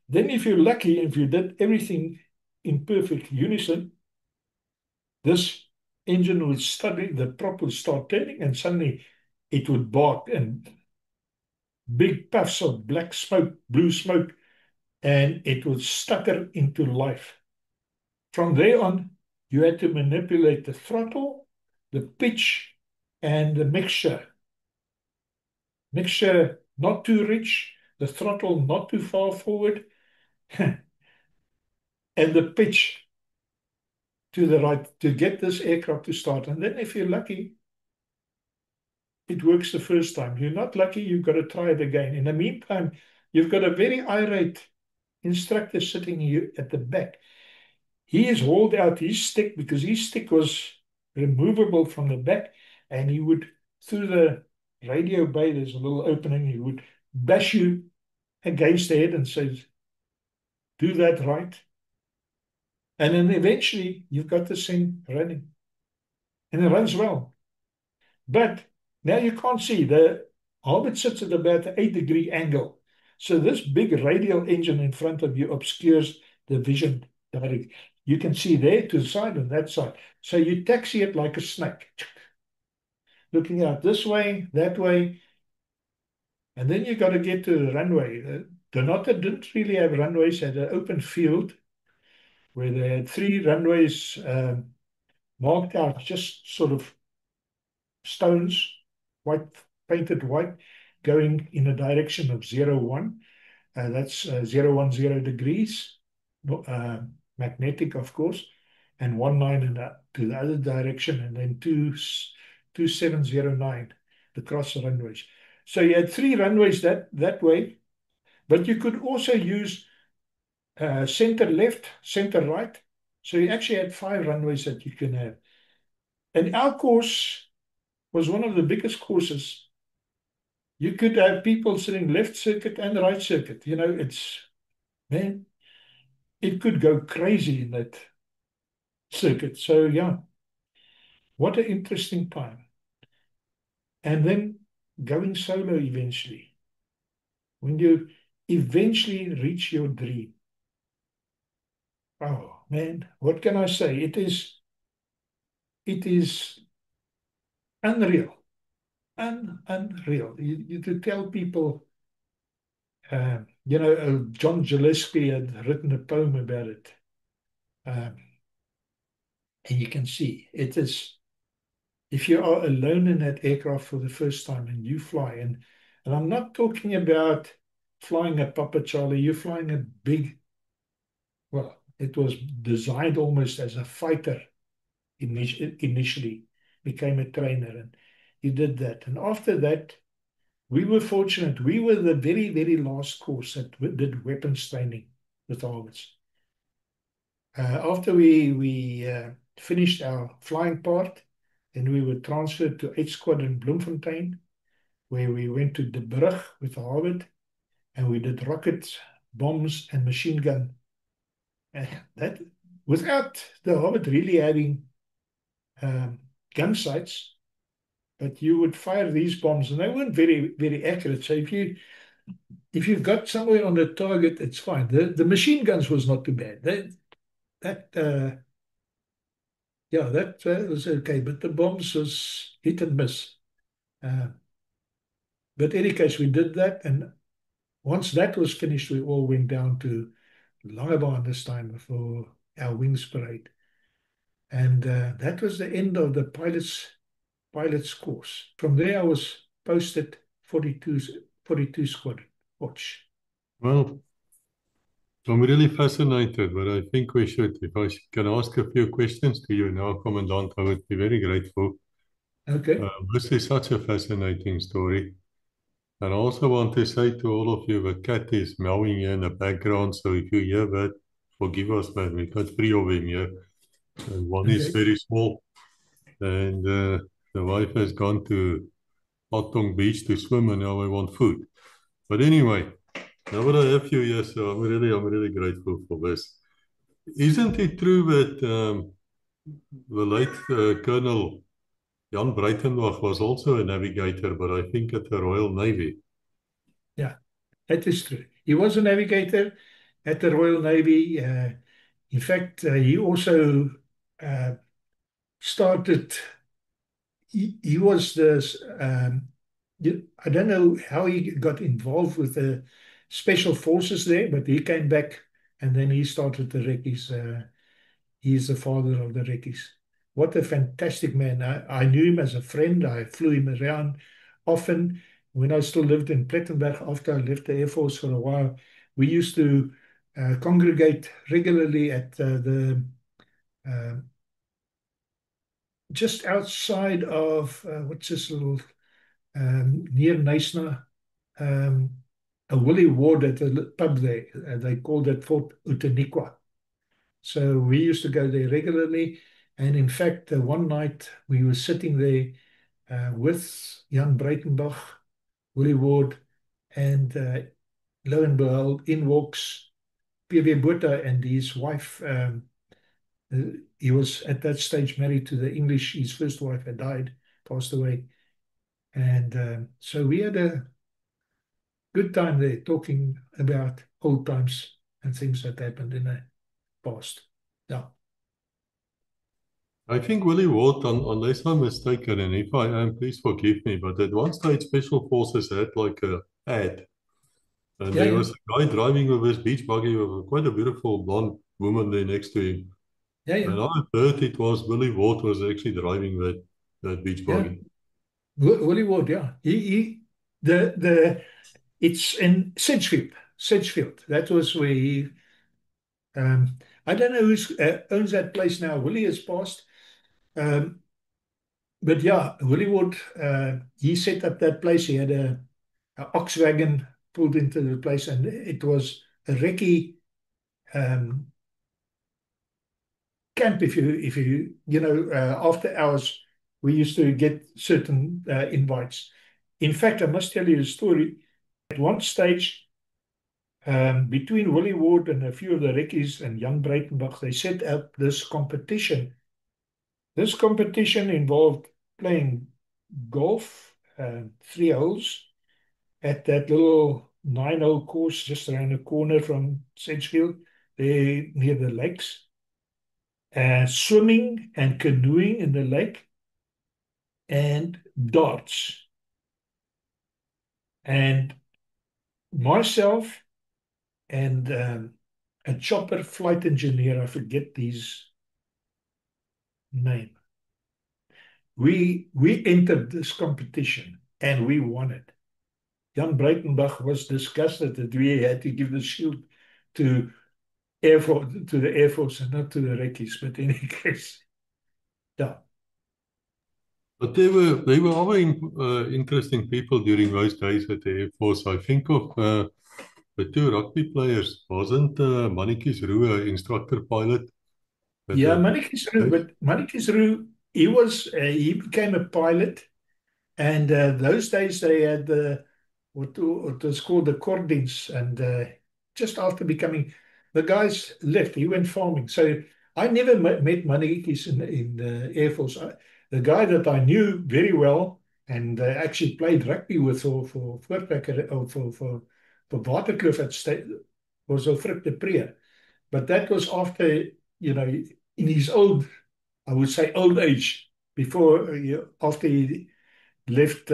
Then if you're lucky, if you did everything in perfect unison, this engine would study, the prop would start turning, and suddenly it would bark, and big puffs of black smoke, blue smoke, and it would stutter into life. From there on, you had to manipulate the throttle, the pitch, and the mixture. Mixture not too rich, the throttle not too far forward, and the pitch to the right to get this aircraft to start. And then if you're lucky, it works the first time. You're not lucky, you've got to try it again. In the meantime, you've got a very irate instructor sitting here at the back. he has hauled out his stick because his stick was removable from the back, and he would, through the radio bay, there's a little opening, he would bash you against the head and say, do that right. And then eventually you've got this thing running. And it runs well. But now you can't see. The Hobbit sits at about an 8-degree angle. So this big radial engine in front of you obscures the vision directly. You can see there to the side and that side. So you taxi it like a snake. Looking out this way, that way. And then you got to get to the runway. Donata didn't really have runways, had an open field where they had 3 runways marked out, just sort of stones, white, painted white, going in a direction of 0, 1. That's 0, 1, 0 degrees, magnetic, of course, and 19 to the other direction, and then 2709 across the runways. So you had 3 runways that way, but you could also use center left, center right. So you actually had 5 runways that you can have. And our course was one of the biggest courses. You could have people sitting left circuit and right circuit. You know, man, it could go crazy in that circuit. So yeah, what an interesting time. And then going solo eventually. When you eventually reach your dream. Oh man, what can I say? It is unreal. Unreal. To tell people, John Gillespie had written a poem about it. And you can see it is, if you are alone in that aircraft for the first time and you fly, and I'm not talking about flying a Papa Charlie, you're flying a big, well, it was designed almost as a fighter initially, became a trainer, and you did that. And after that, we were fortunate. We were the very, very last course that did weapons training with Hobbits. After we finished our flying part, then we were transferred to 8th Squadron Bloemfontein, where we went to De Brugge with the Hobbit, and we did rockets, bombs, and machine gun. That without the Hobbit really having gun sights, but you would fire these bombs, and they weren't very, very accurate. So if you've got somewhere on the target, it's fine. The machine guns was not too bad. That was okay, but the bombs was hit and miss. But in any case, we did that, and once that was finished, we all went down to Langebaan this time for our wings parade. And that was the end of the pilot's course. From there, I was posted 42 Squadron, Watch. Well, I'm really fascinated, but I think we should, if I can ask a few questions to you now, Commandant, I would be very grateful. Okay. This is such a fascinating story. And I also want to say to all of you, the cat is meowing here in the background, so if you hear that, forgive us, but we've got 3 of them here. And one is very small, and the wife has gone to Hotong Beach to swim, and now I want food. But anyway, now that I have you here, so I'm really grateful for this. Isn't it true that the late Colonel Jan Breitenbach was also a navigator, but I think at the Royal Navy? Yeah, that is true. He was a navigator at the Royal Navy. In fact, he also started. He was this. I don't know how he got involved with the special forces there, but he came back and then he started the Reckies. He's the father of the Reckies. What a fantastic man. I knew him as a friend. I flew him around often. When I still lived in Plettenberg, after I left the Air Force for a while, we used to congregate regularly at just outside of, what's this little, near Knysna, a Willie Ward at a pub there. They called it Fort Outeniqua. So we used to go there regularly. And in fact, one night we were sitting there with Jan Breitenbach, Willie Ward, and lo and behold, in walks P.W. Botha and his wife. He was at that stage married to the English. His first wife had died, passed away. And so we had a good time there talking about old times and things that happened in the past. Yeah. I think Willie Ward, unless I'm mistaken, and if I am, please forgive me, but at one stage Special Forces had like a ad. And Yeah, there yeah. was a guy driving with his beach buggy with quite a beautiful blonde woman there next to him. Yeah, yeah. And I heard it was Willie Ward was actually driving that beach Yeah. buggy. Willie Ward, yeah. It's in Sedgefield. Sedgefield. That was where he. I don't know who owns that place now. Willie has passed. But yeah, Willie Ward, he set up that place. He had a ox wagon pulled into the place, and it was a recce camp. If after hours, we used to get certain invites. In fact, I must tell you a story. At one stage, between Willie Ward and a few of the recce's and Jan Breitenbach, they set up this competition. This competition involved playing golf, 3 holes, at that little 9-hole course just around the corner from Sedgefield, there near the lakes, swimming and canoeing in the lake, and darts. And myself and a chopper flight engineer, I forget his name, we entered this competition and we won it. Jan Breitenbach was disgusted that we had to give the shield to the Air Force and not to the recce's. But in any case, yeah. But there were other interesting people during those days at the Air Force. I think of the two rugby players. Wasn't Mannetjies Roux an instructor pilot? Yeah, Mannetjies Roux, but Mannetjies Roux, he became a pilot, and those days they had what was called the cordings, and just after becoming, the guys left. He went farming, so I never met Mannetjies in the Air Force. The guy that I knew very well and actually played rugby with for Voortrekker or for Waterkloof at state was Alfred de Pre. But that was after, in his old, I would say old age, before after he left.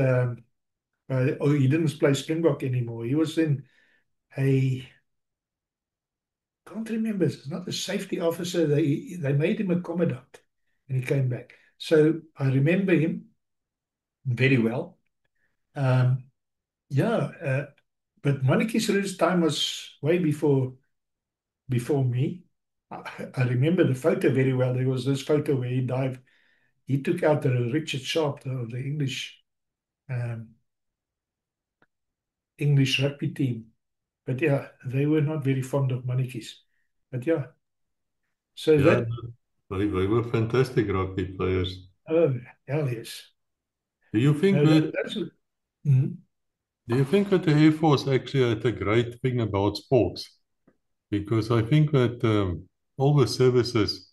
He didn't play Springbok anymore. He was in can't remember. It's not a safety officer. They made him a commandant, and he came back. So I remember him very well. Yeah, but Mannetjies Roux's time was way before me. I remember the photo very well. There was this photo where he dived. He took out the Richard Sharp, the English rugby team. But yeah, they were not very fond of Mannetjies. But yeah, so Yeah, they were fantastic rugby players. oh, hell yes. Do you think No, that that's mhm. Do you think that the Air Force actually had a great thing about sports? Because I think that all the services,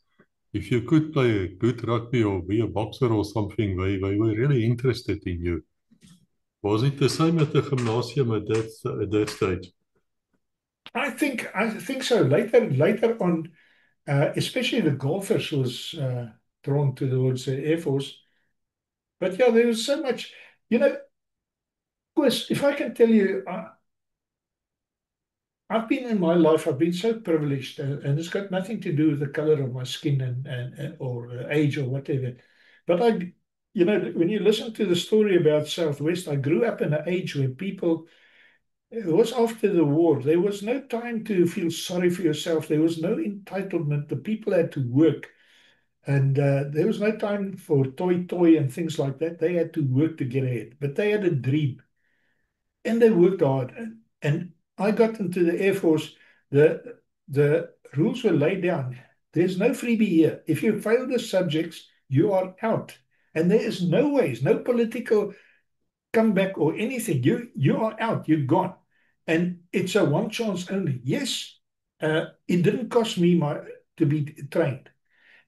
if you could play a good rugby or be a boxer or something, they were really interested in you. Was it the same at the gymnasium at that stage? I think so. Later on, especially the golfers was drawn towards the Air Force. But yeah, there was so much, Chris, if I can tell you, I've been in my life, I've been so privileged, and it's got nothing to do with the color of my skin and or age or whatever. But when you listen to the story about Southwest, I grew up in an age where people, it was after the war. There was no time to feel sorry for yourself. There was no entitlement. The people had to work. And there was no time for toy and things like that. They had to work to get ahead. But they had a dream. And they worked hard. And I got into the Air Force. The rules were laid down. There's no freebie here. If you fail the subjects, you are out. And there is no ways, no political comeback or anything. You are out, you're gone. And it's a one chance only. Yes, it didn't cost me to be trained.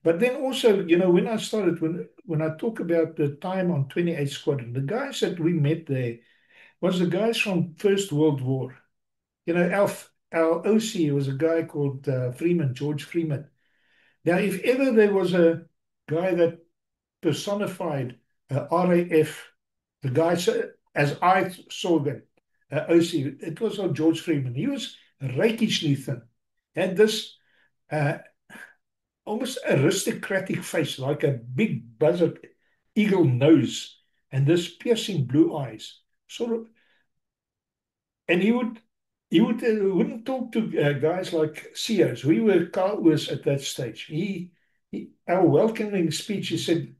But then also, when I started, when I talk about the time on 28th Squadron, the guys that we met there was the guys from First World War. Our OC was a guy called Freeman, George Freeman. Now, if ever there was a guy that personified RAF, the guys, as I saw them, OC, it was George Freeman. He was rakishly thin, had this almost aristocratic face, like a big buzzard eagle nose, and this piercing blue eyes. Sort of, and he wouldn't talk to guys like CEOs. We were COs at that stage. Our welcoming speech, he said,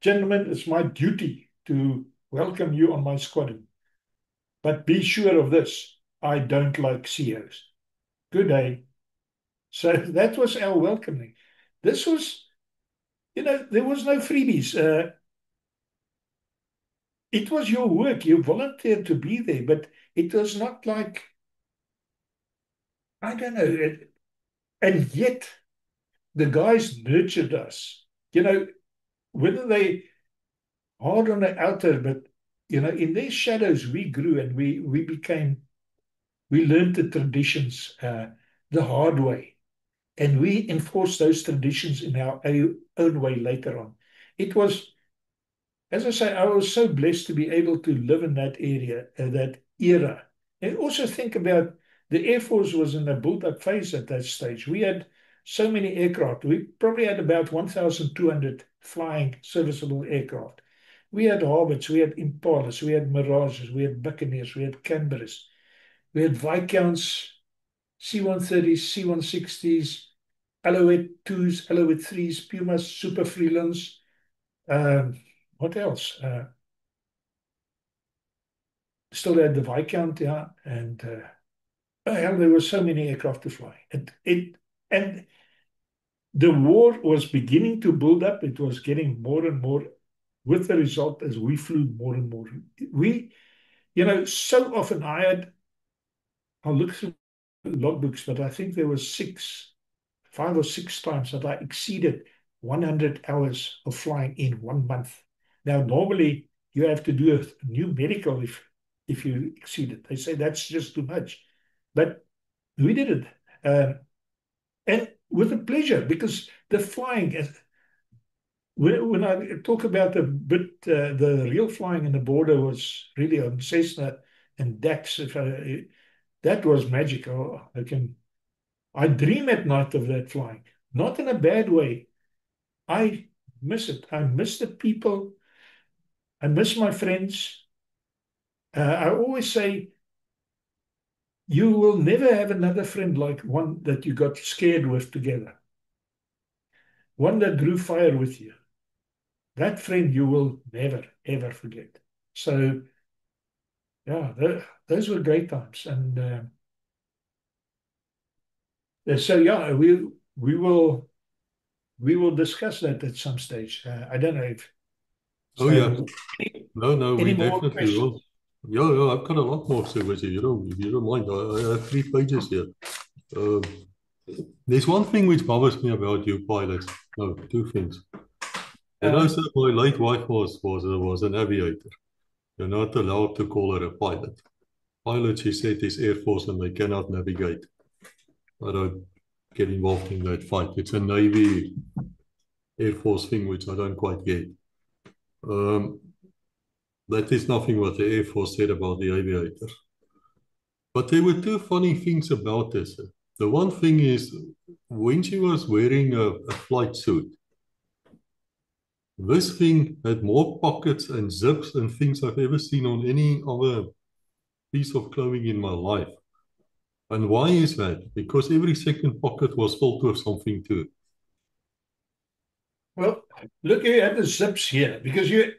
"Gentlemen, it's my duty to welcome you on my squadron. But be sure of this, I don't like CEOs. Good day." So that was our welcoming. This was, there was no freebies. It was your work. You volunteered to be there, but it was not like, I don't know. And yet, the guys nurtured us. Whether they hard on the outer, but, in their shadows, we grew and we learned the traditions the hard way. And we enforced those traditions in our own way later on. It was, as I say, I was so blessed to be able to live in that area, that era. And also think about the Air Force was in a build-up phase at that stage. We had so many aircraft. We probably had about 1,200 flying serviceable aircraft. We had Harvards, we had Impalas, we had Mirages, we had Buccaneers, we had Canberras, we had Viscounts, C-130s, C-160s, Alouette 2s, Alouette 3s, Pumas, Super Freelands. What else? Still had the Viscount, yeah, and there were so many aircraft to fly. And the war was beginning to build up. It was getting more and more, with the result as we flew more and more. So often I'll look through logbooks, but I think there was 5 or 6 times that I exceeded 100 hours of flying in 1 month. Now, normally you have to do a new medical if you exceed it. They say that's just too much. But we did it. And with a pleasure, because the flying, when I talk about the real flying in the border was really on Cessna and Dax. That was magical. I dream at night of that flying, not in a bad way. I miss it. I miss the people. I miss my friends. I always say, you will never have another friend like one that you got scared with together. One that drew fire with you. That friend you will never, ever forget. So, yeah, those were great times. And so, yeah, we will discuss that at some stage. I don't know if. Oh, yeah. No, we any more definitely will. Yeah, I've got a lot more to with you. If you don't mind, I have 3 pages here. There's one thing which bothers me about you pilots. No, 2 things. So my late wife was an aviator. You're not allowed to call her a pilot. Pilot, she said, is Air Force and they cannot navigate. I don't get involved in that fight. It's a Navy Air Force thing which I don't quite get. That is nothing what the Air Force said about the aviator. But there were 2 funny things about this. The one thing is, when she was wearing a flight suit, this thing had more pockets and zips and things I've ever seen on any other piece of clothing in my life. And why is that? Because every second pocket was filled with something too. Well, look, you had the zips here because you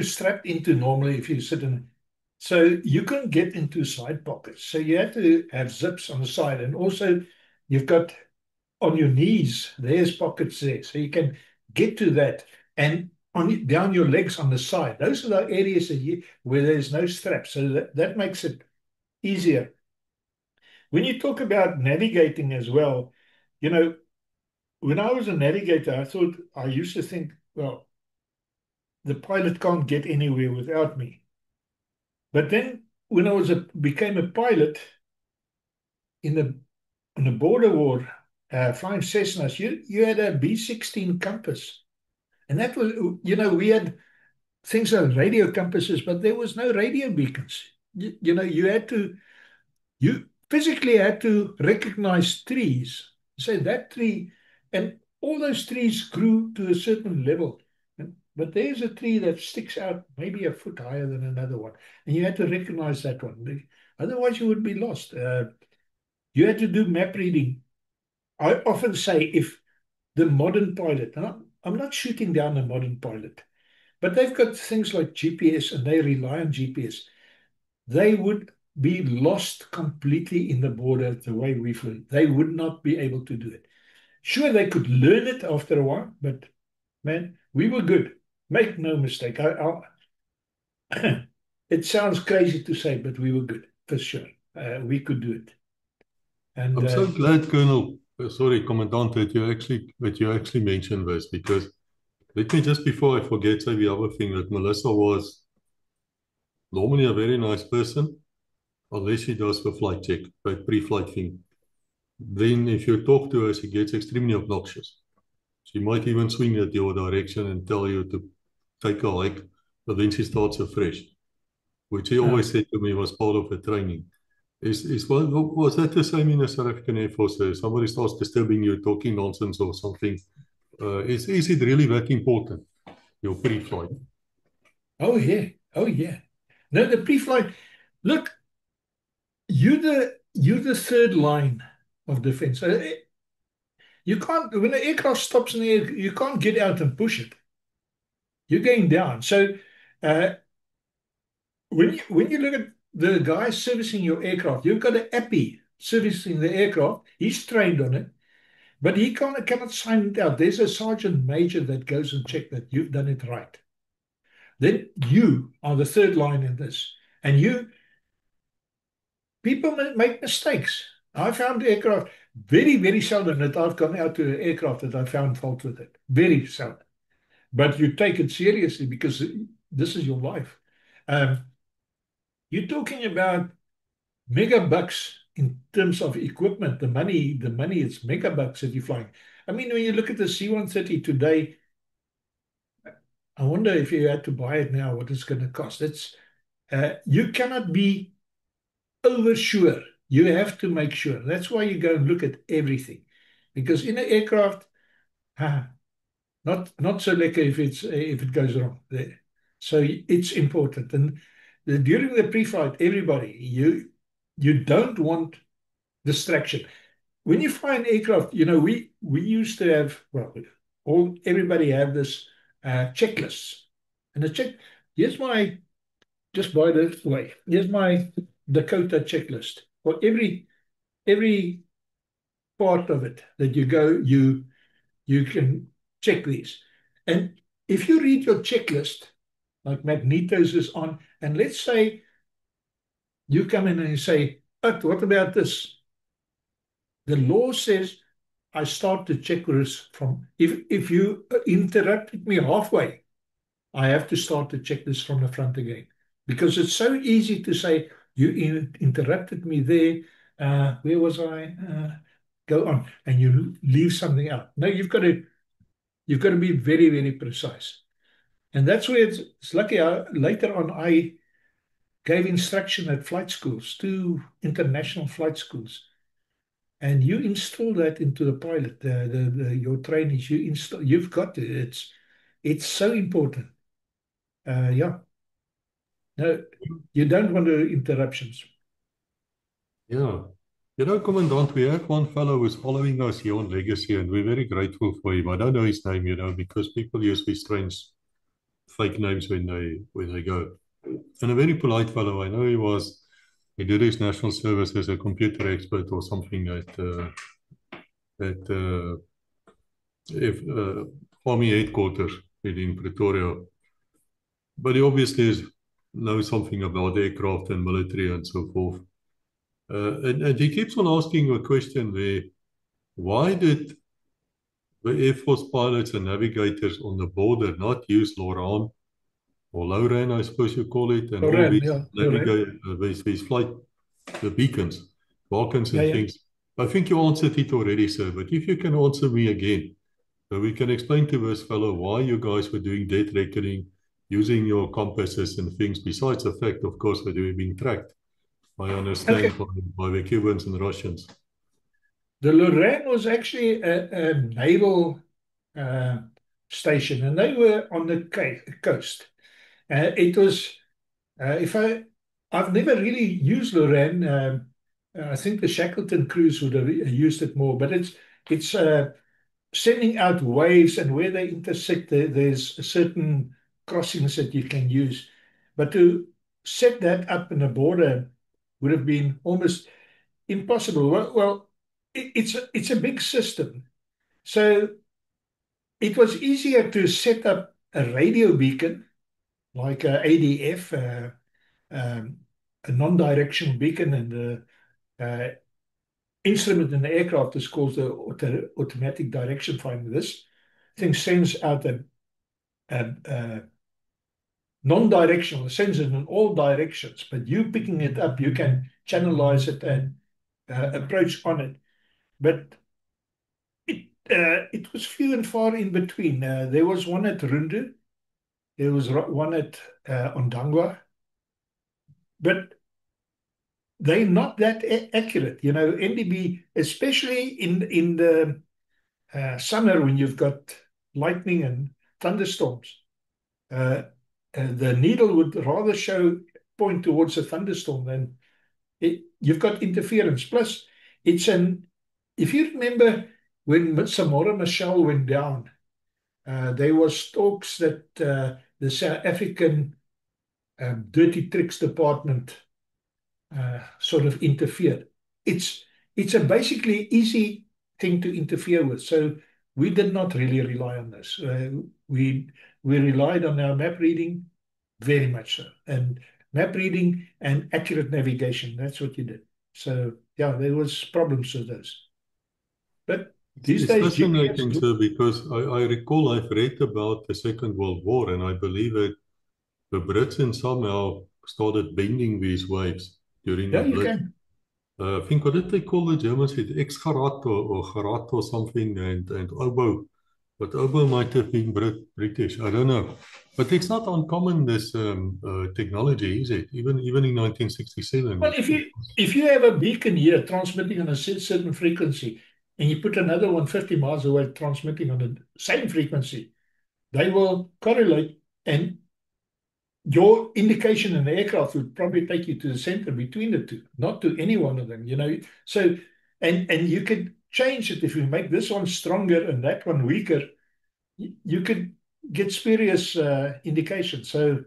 strapped into normally if you sit in, so you couldn't get into side pockets. So you had to have zips on the side, and also you've got on your knees. There's pockets there. So you can get to that. And down your legs on the side. Those are the areas where there's no strap. So that makes it easier. When you talk about navigating as well, when I was a navigator, I used to think, well, the pilot can't get anywhere without me. But then when I became a pilot in the border war, flying Cessnas, you had a B-16 compass. And that was, we had things like radio compasses, but there was no radio beacons. You physically had to recognize trees. Say that tree, and all those trees grew to a certain level. But there's a tree that sticks out maybe a foot higher than another one, and you had to recognize that one. Otherwise, you would be lost. You had to do map reading. I often say if the modern pilot, and I'm not shooting down a modern pilot, but they've got things like GPS and they rely on GPS, they would be lost completely in the border the way we flew. They would not be able to do it. Sure, they could learn it after a while, but man, we were good. Make no mistake. It sounds crazy to say, but we were good for sure. We could do it. And I'm so glad, Colonel, Commandant, that you actually mentioned this, because let me just before I forget say the other thing, that Melissa was normally a very nice person, unless she does the flight check, the pre-flight thing. Then if you talk to her, she gets extremely obnoxious. She might even swing at your direction and tell you to take a hike, but then she starts afresh, which she always said to me was part of the training. Was that the same in the South African Air Force? Somebody starts disturbing you, talking nonsense or something. Is it really that important, your pre-flight? Oh, yeah. Oh, yeah. No, the pre-flight, look, you're the third line of defense. You can't, when an aircraft stops in the air, you can't get out and push it. You're going down. So when you look at the guy servicing your aircraft, you've got an appy servicing the aircraft. He's trained on it, but he cannot sign it out. There's a sergeant major that goes and checks that you've done it right. Then you are the third line in this. And people make mistakes. I found aircraft very, very seldom that I've gone out to an aircraft that I found fault with it. Very seldom. But you take it seriously because this is your life. You're talking about megabucks in terms of equipment. The money is megabucks that you're flying. I mean, when you look at the C-130 today, I wonder if you had to buy it now, what it's going to cost. You cannot be oversure. You have to make sure. That's why you go and look at everything. Because in an aircraft, not so lekker if it goes wrong there. So it's important. And during the pre-flight, everybody, you don't want distraction. When you fly an aircraft, we used to have, everybody have this checklists. And here's my, just by the way, here's my Dakota checklist. For every part of it that you go, you can check these. And if you read your checklist, like Magnetos is on, and let's say you come in and you say, but what about this? The law says I start the checklist from, if you interrupted me halfway, I have to start the checklist from the front again. Because it's so easy to say, you interrupted me there, where was I? Go on, and you leave something out. No, you've got to be very, very precise. And that's where it's lucky. Later on, I gave instruction at flight schools, 2 international flight schools. And you install that into the pilot, your trainees, you've got to. It's so important. Yeah. No, you don't want interruptions. Yeah. Commandant, we have one fellow who's following us here on Legacy, and we're very grateful for him. I don't know his name, because people use these strange fake names when they go. And a very polite fellow. I know he did his national service as a computer expert or something at Army headquarters in Pretoria. But he obviously knows something about aircraft and military and so forth. And he keeps on asking a question there, why did the Air Force pilots and navigators on the border not use LORAN or LORAN, I suppose you call it, and all Loran, these yeah, Loran. these flight the beacons, and Yeah. things. I think you answered it already, sir, but if you can answer me again, so we can explain to this fellow why you guys were doing dead reckoning, using your compasses and things, besides the fact, of course, that you were being tracked, I understand, Okay. by the Cubans and Russians. The Loran was actually a naval station, and they were on the coast. It was, I've never really used Loran. I think the Shackleton crews would have used it more, but it's sending out waves, and where they intersect, there's certain crossings that you can use. But to set that up in a border would have been almost impossible. Well, it's a big system, so it was easier to set up a radio beacon like a ADF, a non-directional beacon, and the instrument in the aircraft is called the automatic direction finder. This thing sends out a non-directional, it sends it in all directions, but you picking it up, you can channelize it and approach on it. But it was few and far in between. There was one at Rundu, there was one at Ondangwa, but they're not that accurate. You know, NDB, especially in the summer when you've got lightning and thunderstorms, the needle would rather point towards a thunderstorm than you've got interference. Plus, if you remember when Samora Machel went down, there was talks that the South African Dirty Tricks Department sort of interfered. It's a basically easy thing to interfere with. So we did not really rely on this. We relied on our map reading very much so. And map reading and accurate navigation, that's what you did. So yeah, there was problems with those. But these It's days, fascinating, GPS, sir, because I recall I've read about the Second World War, and I believe that the Brits somehow started bending these waves during the yeah, you Blitz. can. I think, what did they call the Germans? It Ex-Garat or Garat or something, and Obo. But Obo might have been British. I don't know. But it's not uncommon, this technology, is it? Even in 1967. Well, if you have a beacon here transmitting on a certain frequency, and you put another one 50 miles away transmitting on the same frequency, they will correlate, and your indication in the aircraft would probably take you to the center between the two, not to any one of them, you know. So, and you could change it. If you make this one stronger and that one weaker, you could get spurious indications. So,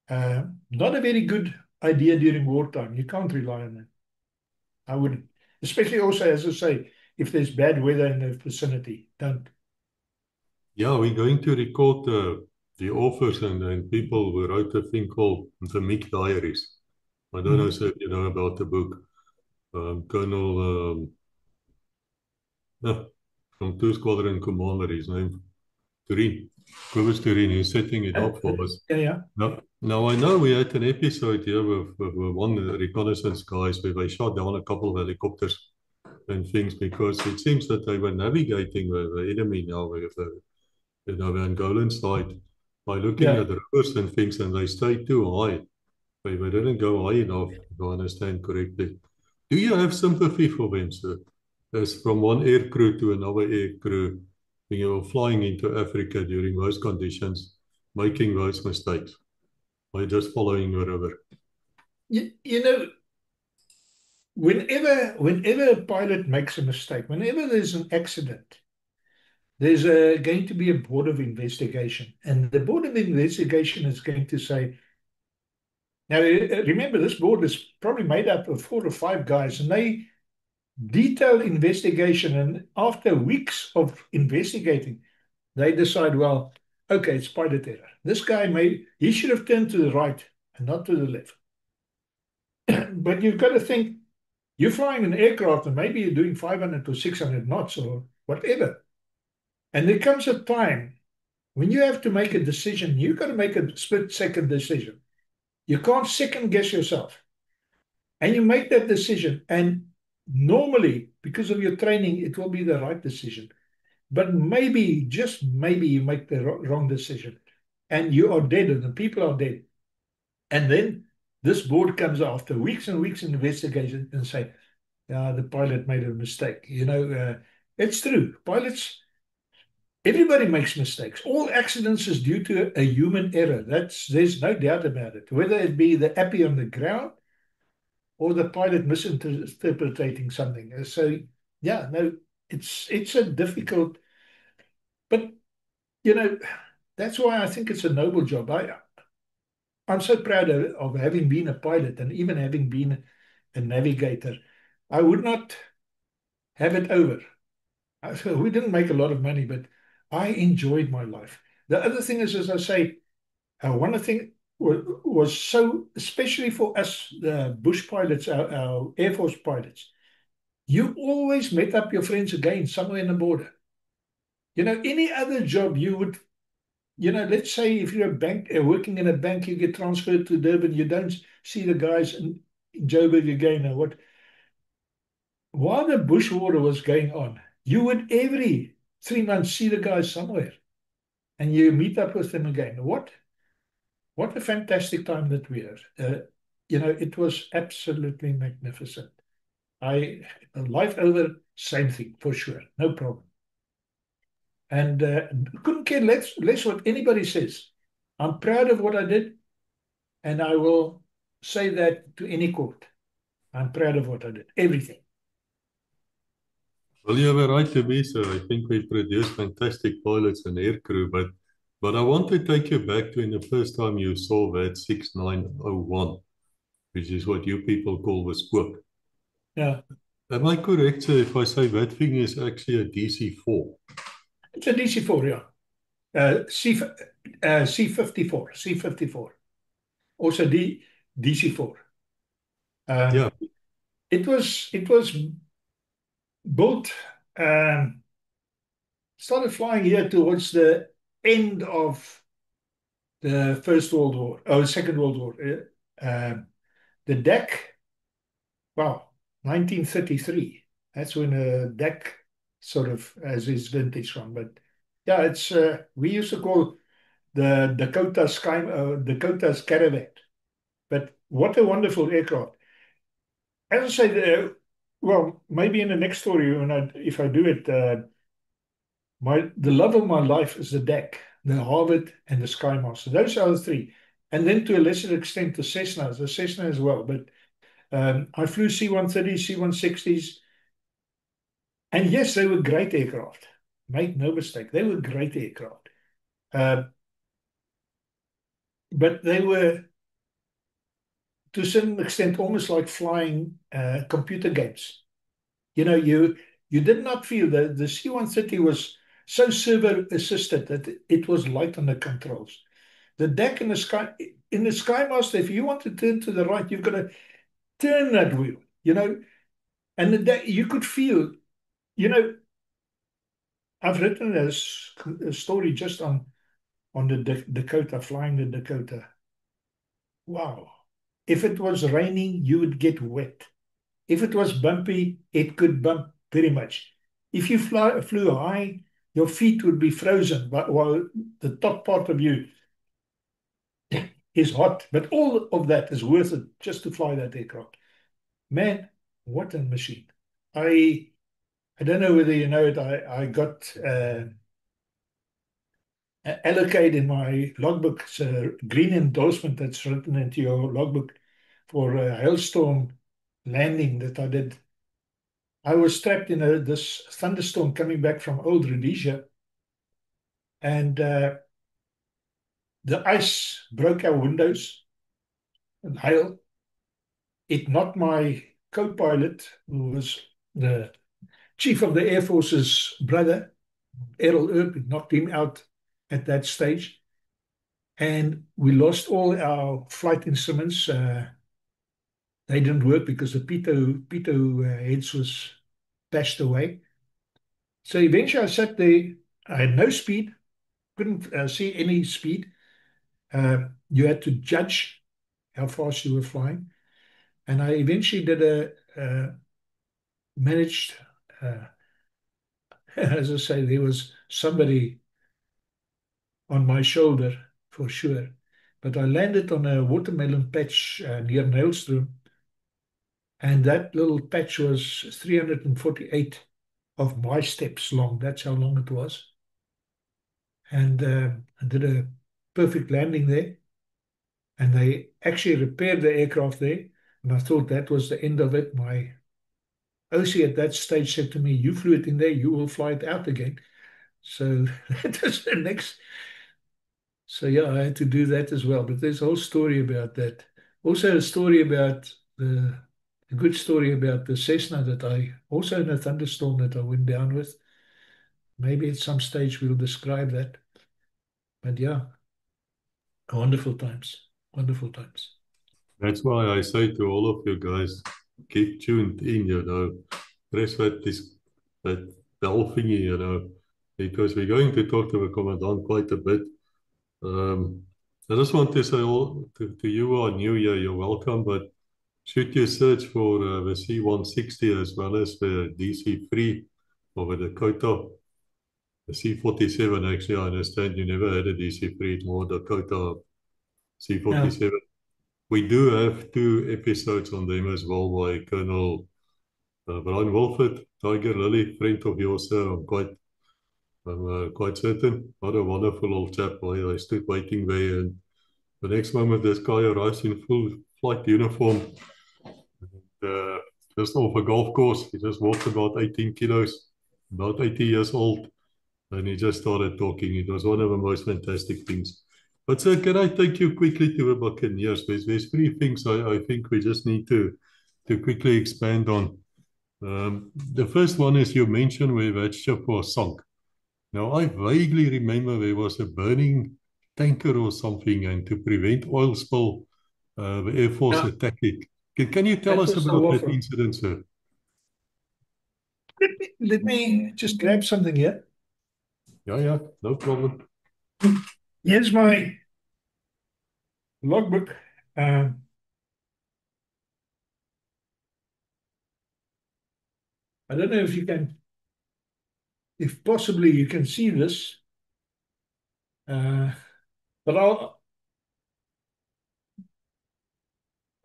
not a very good idea during wartime. You can't rely on it. I wouldn't. Especially also, as I say, if there's bad weather in the vicinity, don't. Yeah, we're going to record the authors and people who wrote a thing called the Mick Diaries. I don't know, sir, if you know about the book. Colonel from 2 Squadron Commander, his name, Turin. Cobus Turin, he's setting it up for us. Yeah. Now, I know we had an episode here with one of the reconnaissance guys where they shot down a couple of helicopters and things, because it seems that they were navigating the enemy now with the Angolan side by looking Yeah. at rivers and things, and they stayed too high. They didn't go high enough, if I understand correctly. Do you have sympathy for them, sir? As from one air crew to another air crew, when you were flying into Africa during those conditions, making those mistakes by just following a river? You know, whenever a pilot makes a mistake, whenever there's an accident, there's going to be a board of investigation. And the board of investigation is going to say, now remember, this board is probably made up of 4 or 5 guys, and detailed investigation. And after weeks of investigating, they decide, well, okay, it's pilot error. This guy he should have turned to the right and not to the left. But you've got to think, you're flying an aircraft and maybe you're doing 500 or 600 knots or whatever. And there comes a time when you have to make a decision. You've got to make a split-second decision. You can't second guess yourself. And you make that decision. And normally, because of your training, it will be the right decision. But maybe, just maybe, you make the wrong decision. And you are dead, and the people are dead. And then this board comes after weeks and weeks of investigation and say, the pilot made a mistake. It's true. Everybody makes mistakes. All accidents is due to a human error. There's no doubt about it. Whether it be the appy on the ground or the pilot misinterpreting something. So, yeah, no, it's a difficult, but, that's why I think it's a noble job. I'm so proud of having been a pilot and even having been a navigator. I would not have it over. We didn't make a lot of money, but I enjoyed my life. The other thing is, as I say, one thing was so, especially for us, the bush pilots, our Air Force pilots, you always met up your friends again somewhere in the border. Any other job you would, let's say if you're a bank, working in a bank, you get transferred to Durban, you don't see the guys in Joburg again or what. While the bush war was going on, you would every 3 months see the guys somewhere and you meet up with them again. What a fantastic time that we had. It was absolutely magnificent. Life over, same thing for sure, no problem. And couldn't care less what anybody says. I'm proud of what I did, and I will say that to any court. I'm proud of what I did, everything. Well, you were right to be so. I think we produced fantastic pilots and aircrew, but I want to take you back to in the first time you saw that 6901, which is what you people call the squib. Yeah. Am I correct, sir, if I say that thing is actually a DC-4? It's a DC-4, yeah. C-54. Also DC-4. Yeah. It was built, started flying here towards the end of the First World War, or Second World War. The deck, wow, 1933. That's when a deck sort of has its vintage from. But yeah, it's we used to call the Dakota's Caravan. But what a wonderful aircraft. As I say, well, maybe in the next story, if I do it, the love of my life is the deck, the Harvard, and the Skymaster. Those are the three. And then to a lesser extent, the Cessna as well. But I flew C-130s, C-160s. And yes, they were great aircraft. Make no mistake, they were great aircraft. But they were, to a certain extent, almost like flying computer games. You did not feel that the C-130 was so server assisted that it was light on the controls. The deck in the Skymaster, if you want to turn to the right, you've got to turn that wheel, and the deck, you could feel, I've written a story just on the Dakota, flying the Dakota. Wow. If it was raining, you would get wet. If it was bumpy, it could bump very much. If you flew high, your feet would be frozen while the top part of you is hot. But all of that is worth it just to fly that aircraft. Man, what a machine. I don't know whether you know it. I got allocated in my logbook. It's a green endorsement that's written into your logbook for a hailstorm landing that I did. I was trapped in this thunderstorm coming back from Old Rhodesia, and the ice broke our windows and hail. It knocked my co-pilot, who was the chief of the Air Force's brother, Errol Earp, knocked him out at that stage. And we lost all our flight instruments. They didn't work because the pitot heads was bashed away. So eventually I sat there. I had no speed, couldn't see any speed. You had to judge how fast you were flying. And I eventually managed, as I say, there was somebody on my shoulder for sure. But I landed on a watermelon patch near Nailstroom, and that little patch was 348 of my steps long. That's how long it was. And I did a perfect landing there. And they actually repaired the aircraft there. And I thought that was the end of it. My OC at that stage said to me, "You flew it in there, you will fly it out again." So that was the next. So yeah, I had to do that as well. But there's a whole story about that. Also a story about a good story about the Cessna that I, also in a thunderstorm that I went down with. Maybe at some stage we'll describe that. But yeah, wonderful times. Wonderful times. That's why I say to all of you guys, keep tuned in, press that bell thingy, because we're going to talk to the commandant quite a bit. I just want to say to you who are new here, you're welcome, but should you search for the C-160 as well as the DC-3 over the Dakota, the C-47, actually, I understand you never had a DC-3, it's more Dakota C-47. Yeah. We do have 2 episodes on them as well by Colonel Brian Wolford, Tiger Lily, friend of yours, sir. I'm quite certain. What a wonderful old chap. I stood waiting there, and the next moment this guy arrives in full flight uniform, just off a golf course. He just walked about 18 kilos, about 80 years old, and he just started talking. It was one of the most fantastic things. But sir, can I take you quickly to the Buccaneers? There's 3 things I think we just need to quickly expand on. The first one is you mentioned where that ship was sunk. Now, I vaguely remember there was a burning tanker or something, and to prevent oil spill, the Air Force Yeah. attacked it. Can you tell That us was the about that Wafra. incident, sir? Let me just grab something here. Yeah, no problem. Here's my logbook. I don't know if you can, if possibly you can see this, but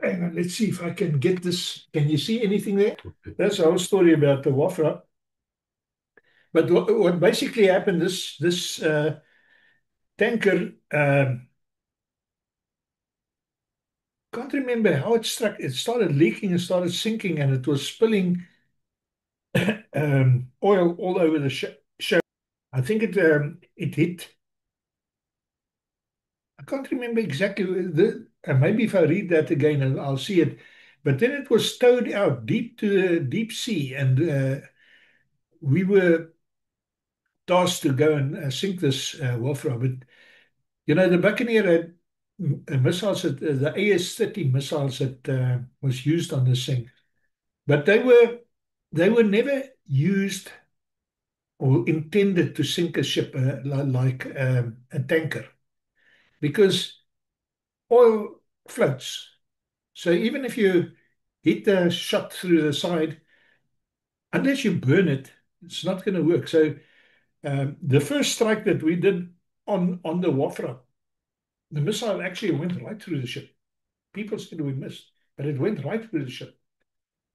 hang on, let's see if I can get this. Can you see anything there? Okay. That's the whole story about the Wafra. But what basically happened, this tanker, can't remember how it struck. It started leaking and started sinking, and it was spilling oil all over the ship. I think it hit. I can't remember exactly maybe if I read that again, I'll see it. But then it was towed out deep to the deep sea, and we were tasked to go and sink this Wafra. But the Buccaneer had missiles, the AS-30 missiles that was used on this thing, but they were never used or intended to sink a ship like a tanker, because oil floats. So even if you hit the shot through the side, unless you burn it, it's not going to work. So the first strike that we did on the Wafra, the missile actually went right through the ship. People said we missed, but it went right through the ship.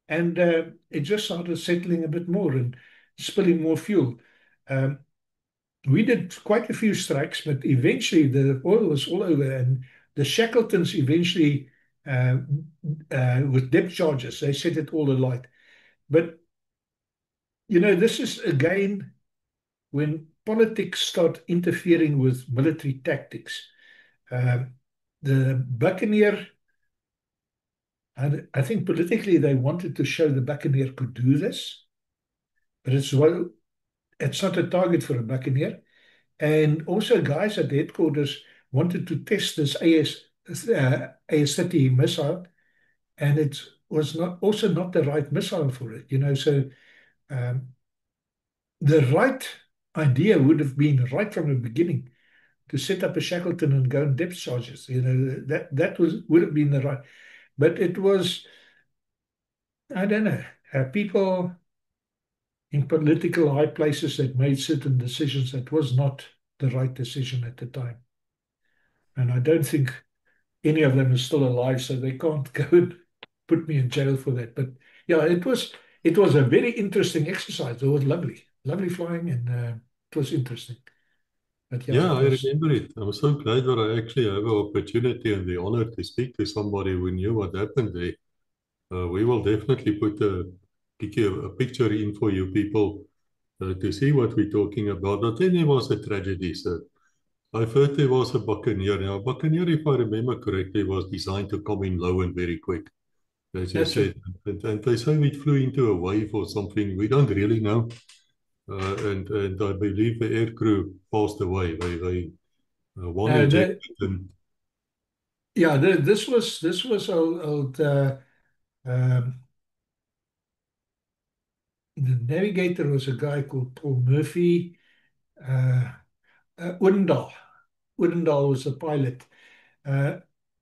And it just started settling a bit more and spilling more fuel. We did quite a few strikes, but eventually the oil was all over, and the Shackletons eventually, with depth charges, they set it all alight. But, this is again when politics start interfering with military tactics. The Buccaneer, And I think politically they wanted to show the Buccaneer could do this, but it's not a target for a Buccaneer. And also guys at headquarters wanted to test this AS-30 missile, and it was not the right missile for it, So um, the right idea would have been right from the beginning to set up a Shackleton and go and depth charges. That would have been the right. But it was, I don't know, people in political high places that made certain decisions that was not the right decision at the time. And I don't think any of them is still alive, so they can't go and put me in jail for that. But yeah, it was a very interesting exercise. It was lovely flying, and it was interesting. But yeah, Yeah, I remember it. I'm so glad that I actually have an opportunity and the honor to speak to somebody who knew what happened there. We will definitely put a picture in for you people to see what we're talking about. But then there was a tragedy, sir. I've heard there was a Buccaneer. Now, a Buccaneer, if I remember correctly, was designed to come in low and very quick, as you that's said. it. And they say it flew into a wave or something. We don't really know. And I believe the aircrew passed away. One ejected and Yeah, this was old um, the navigator was a guy called Paul Murphy. Uh, Odendaal. Odendaal was a pilot. Uh,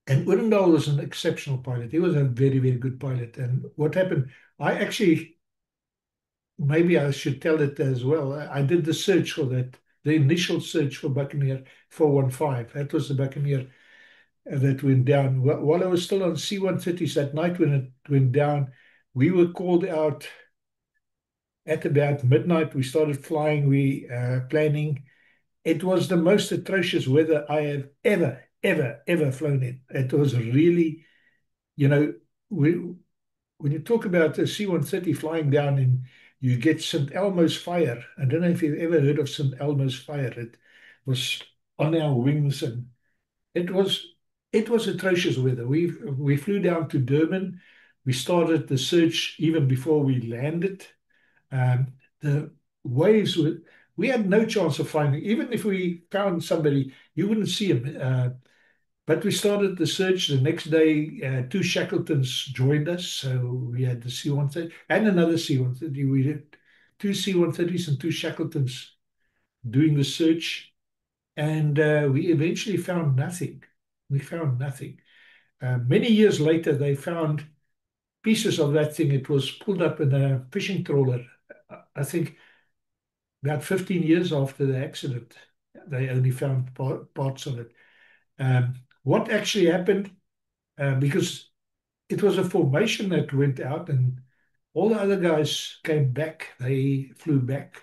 and Odendaal was an exceptional pilot. He was a very, very good pilot. And what happened, maybe I should tell it as well. I did the search for that, the initial search for Buccaneer 415. That was the Buccaneer that went down. While I was still on C-130s that night when it went down, we were called out at about midnight. We started flying, planning. It was the most atrocious weather I have ever flown in. It was really, you know, when you talk about the C-130 flying down and you get St. Elmo's fire. I don't know if you've ever heard of St. Elmo's fire. It was on our wings, and it was atrocious weather. We flew down to Durban. We started the search even before we landed. The waves were. We had no chance of finding. Even if we found somebody, you wouldn't see him. But we started the search the next day. Two Shackletons joined us. So we had the C-130 and another C-130. We did two C-130s and two Shackletons doing the search. And we eventually found nothing. We found nothing. Many years later, they found pieces of that thing. It was pulled up in a fishing trawler. I think about 15 years after the accident, they only found parts of it. What actually happened, because it was a formation that went out and all the other guys came back, they flew back.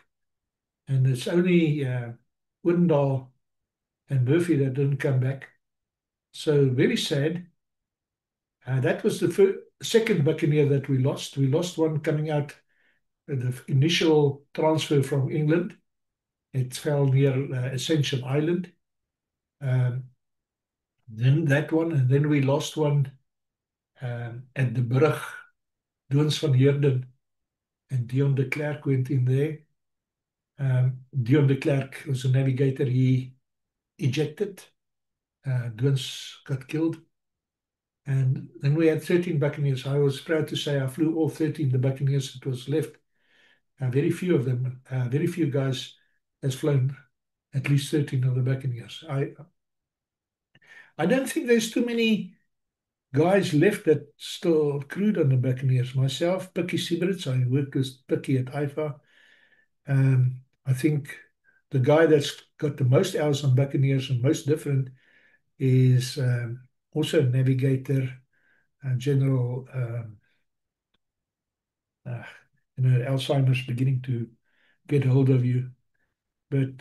And it's only Odendaal and Murphy that didn't come back. So very sad. That was the second Buccaneer that we lost. We lost one coming out the initial transfer from England. It fell near Ascension Island. Then that one, and then we lost one at the Brug. Doons van Heerden and Dion de Klerk went in there. Dion de Klerk was a navigator. He ejected. Doons got killed. And then we had 13 Buccaneers. I was proud to say I flew all 13 the Buccaneers that was left. Very few of them, very few guys has flown at least 13 of the Buccaneers. I don't think there's too many guys left that still crewed on the Buccaneers. Myself, Picky Sieberts, I worked with Picky at IFA. I think the guy that's got the most hours on Buccaneers and most different is also a navigator, General, Alzheimer's beginning to get hold of you. But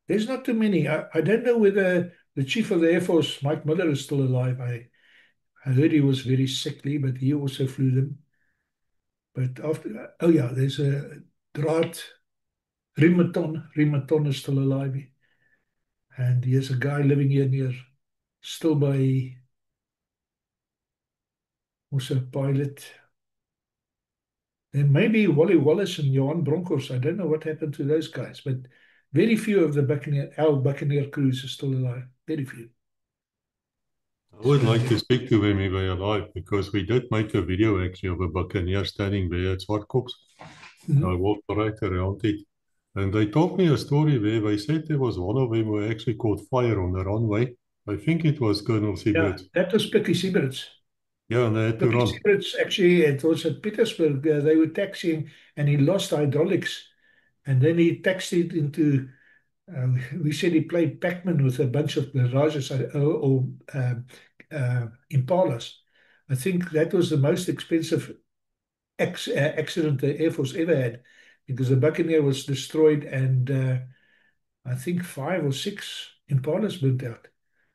there's not too many. I don't know whether the Chief of the Air Force, Mike Miller, is still alive. I heard he was very sickly, but he also flew them. But after, oh yeah, there's a Draat Rimaton. Rimaton is still alive. And here's a guy living here near, still by, also a pilot. And maybe Wally Wallace and Johan Bronkhorst. I don't know what happened to those guys, but very few of our Buccaneer crews are still alive. Very few. I would like to speak to them if they're alive because we did make a video actually of a buccaneer standing there at Swartkops. I walked right around it. And they told me a story where they said there was one of them who actually caught fire on the runway. I think it was Colonel Yeah, Sieberts. that was Picky Sieberts. Yeah, and they had to Picky run. Sieberts, actually, it was at Petersburg. They were taxiing and he lost hydraulics. And then he taxied into, we said he played Pac-Man with a bunch of Mirages or Impalas. I think that was the most expensive accident the Air Force ever had because the Buccaneer was destroyed and I think 5 or 6 Impalas burnt out.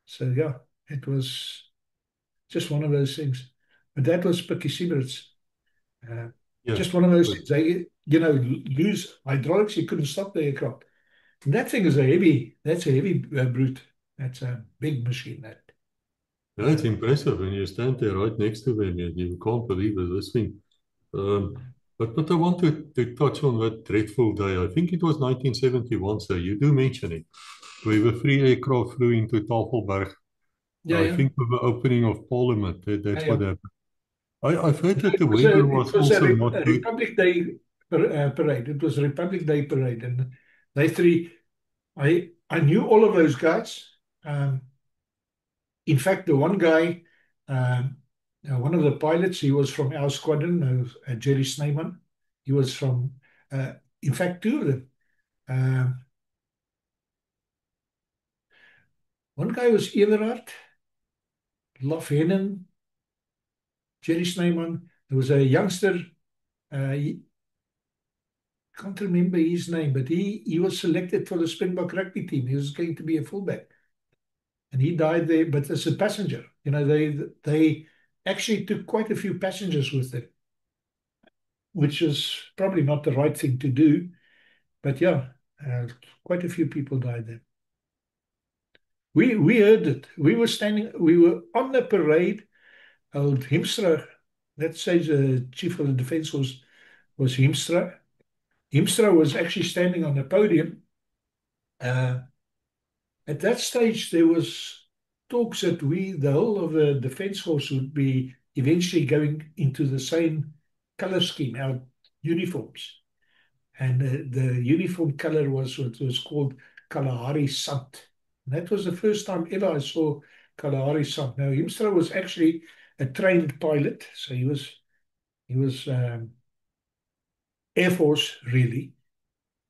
So yeah, it was just one of those things. But that was Picky Sieberts. Yeah. Just one of those things. They, lose hydraulics, you couldn't stop the aircraft. And that thing is that's a heavy brute. That's a big machine. That. Yeah, it's impressive when you stand there right next to them and you can't believe it, this thing. But I want to touch on that dreadful day. I think it was 1971, so you do mention it. Where the three aircraft flew into Tafelberg. I think with the opening of Parliament, that's what happened. I've heard that the weather was also not good. Republic Day parade. It was a Republic Day parade, and they three. I knew all of those guys. In fact, the one guy, one of the pilots, he was from our squadron, Jerry Snyman. He was from, in fact, two of them. One guy was Everard Lofhennen, Jerry Snyman. There was a youngster, I can't remember his name, but he was selected for the Springbok rugby team. He was going to be a fullback. And he died there, but as a passenger. They actually took quite a few passengers with them, which was probably not the right thing to do. But yeah, quite a few people died there. We heard it. We were on the parade. Old Himstra, that says the chief of the defense was Himstra. Himstra was actually standing on the podium. At that stage, there was talks that the whole of the defense force would be eventually going into the same color scheme, our uniforms. And the uniform color was what was called Kalahari Sant. And that was the first time ever I saw Kalahari Sant. Now, Himstra was actually a trained pilot, so he was Air Force, really.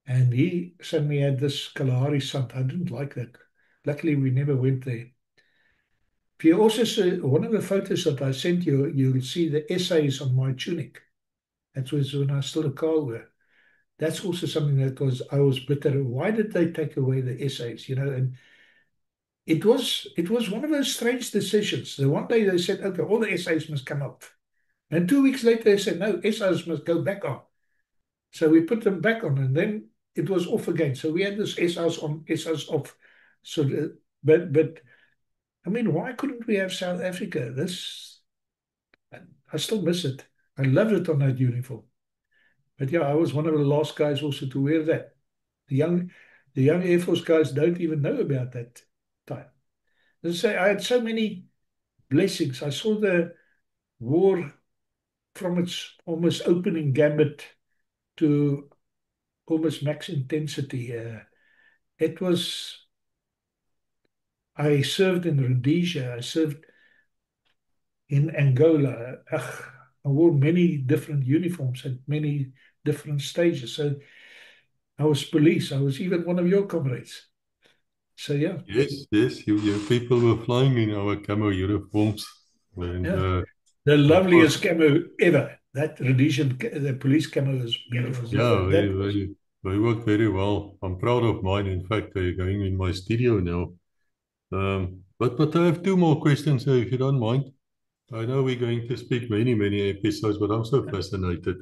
And he suddenly had this Kalahari Sant. I didn't like that. Luckily, we never went there. If you also see one of the photos that I sent you, you'll see the essays on my tunic. That was when I was still a Karl. That's also something that I was bitter. Why did they take away the essays? And it was one of those strange decisions. The one day they said, okay, all the essays must come off. And 2 weeks later they said, no, essays must go back on. So we put them back on, and then it was off again. So we had this essays on, essays off. So, but I mean, why couldn't we have South Africa? I still miss it. I loved it on that uniform. But yeah, I was one of the last guys also to wear that. The young Air Force guys don't even know about that time. As I say, I had so many blessings. I saw the war from its almost opening gambit to almost max intensity. I served in Rhodesia. I served in Angola. I wore many different uniforms at many different stages. So I was police. I was even one of your comrades. So yeah. Yes. You people were flying in our camo uniforms. And, the loveliest camo ever. That Rhodesian, the police camo is beautiful. Yeah, they work very well. I'm proud of mine. In fact, they're going in my studio now. But I have two more questions, if you don't mind. I know we're going to speak many episodes, but I'm so fascinated.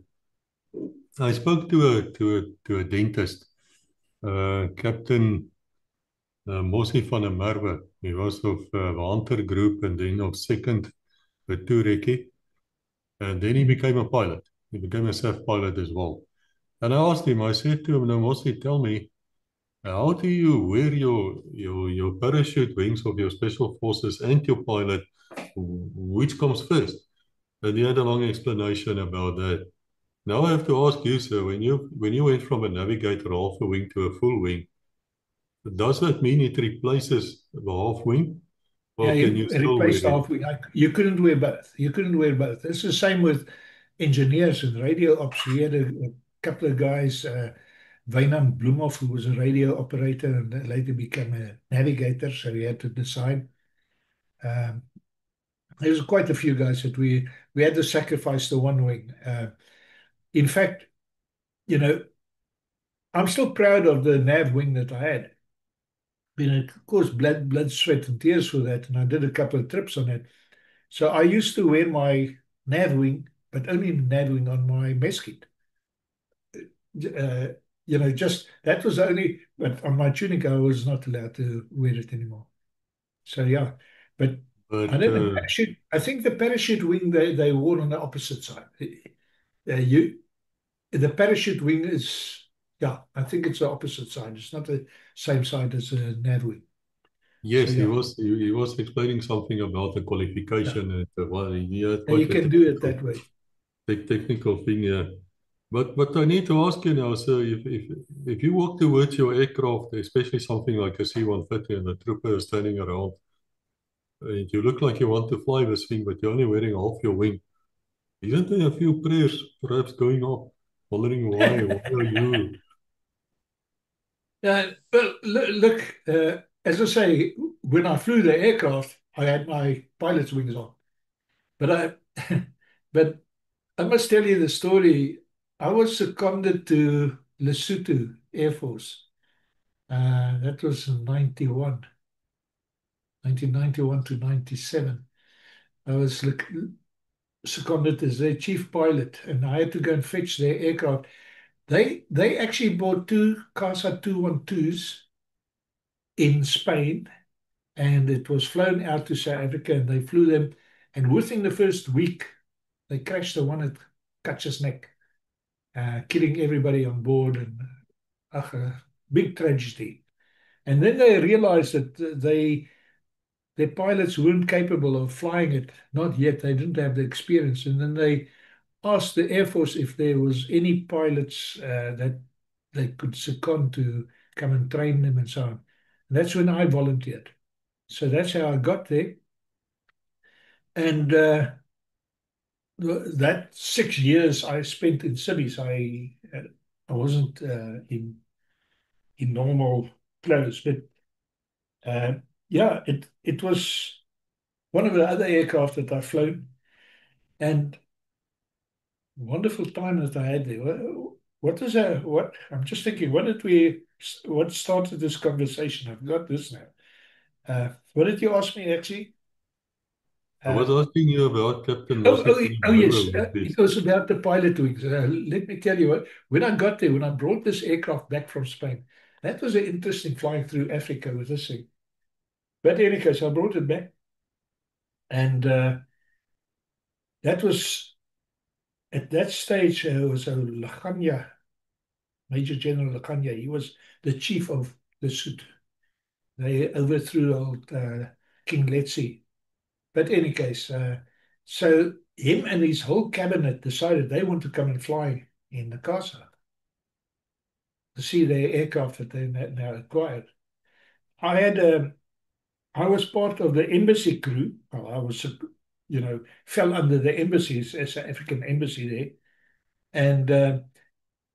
I spoke to a dentist, Captain Mossie van der Merwe. He was of the Hunter Group and then of 2nd Turekkie. And then he became a pilot. He became a SAF pilot as well. And I asked him, I said to him, now Mossy, tell me, how do you wear your parachute wings of your special forces and your pilot? Which comes first? And he had a long explanation about that. Now I have to ask you, sir, when you went from a navigator half a wing to a full wing, does that mean it replaces the half wing, Yeah, or can you you still wear replaced it? halfway. You couldn't wear both. You couldn't wear both. It's the same with engineers and radio ops. We had a couple of guys, Wynand Bloemhoff, who was a radio operator and then later became a navigator, so we had to decide. Um, there's quite a few guys that we had to sacrifice the one wing. In fact, you know, I'm still proud of the nav wing that I had. Of course, blood, sweat, and tears for that, and I did a couple of trips on it. So I used to wear my nav wing, but only nav wing on my mess kit. Uh, just that was only, but on my tunic, I was not allowed to wear it anymore. So yeah, but I But never parachute. I think the parachute wing they wore on the opposite side. You the parachute wing is, yeah, I think it's the opposite side. It's not the same side as a nav wing. So yes, yeah, he was explaining something about the yeah, qualification and well, he had and you quite a can do it that way. technical thing here. But I need to ask you now, sir, if you walk towards your aircraft, especially something like a C-130 and the trooper is standing around, and you look like you want to fly this thing, but you're only wearing half your wing, isn't there a few prayers perhaps going off, wondering why are you? Well, look, as I say, when I flew the aircraft, I had my pilot's wings on. But but I must tell you the story. I was seconded to Lesotho Air Force. That was in 1991 to 97. I was seconded as their chief pilot, and I had to go and fetch their aircraft. They actually bought two CASA 212s in Spain, and it was flown out to South Africa, and they flew them. And within the first week, they crashed the one at Katja's Neck, killing everybody on board, and a big tragedy. And then they realized that their pilots weren't capable of flying it, not yet. They didn't have the experience, and then they asked the Air Force if there was any pilots that they could second to come and train them and so on. And that's when I volunteered. So that's how I got there. And that 6 years I spent in cities, I wasn't in normal clothes, but uh, yeah, it was one of the other aircraft that I've flown, and wonderful time that I had there. What is that? What I'm just thinking, what started this conversation? I've got this now. What did you ask me actually? I was asking you about Captain Oh, Mossy yes. with It this. was about the pilot wings. Let me tell you what, when I got there, when I brought this aircraft back from Spain, that was an interesting flying through Africa with this thing. But in any case, I brought it back. And that was, at that stage, was a Laganya, Major General Laganya. He was the chief of the Sud. They overthrew old King Letsie. But in any case, so him and his whole cabinet decided they want to come and fly in the CASA to see their aircraft that they now acquired. I had I was part of the embassy crew. Well, I was, fell under the embassies as an African embassy there, and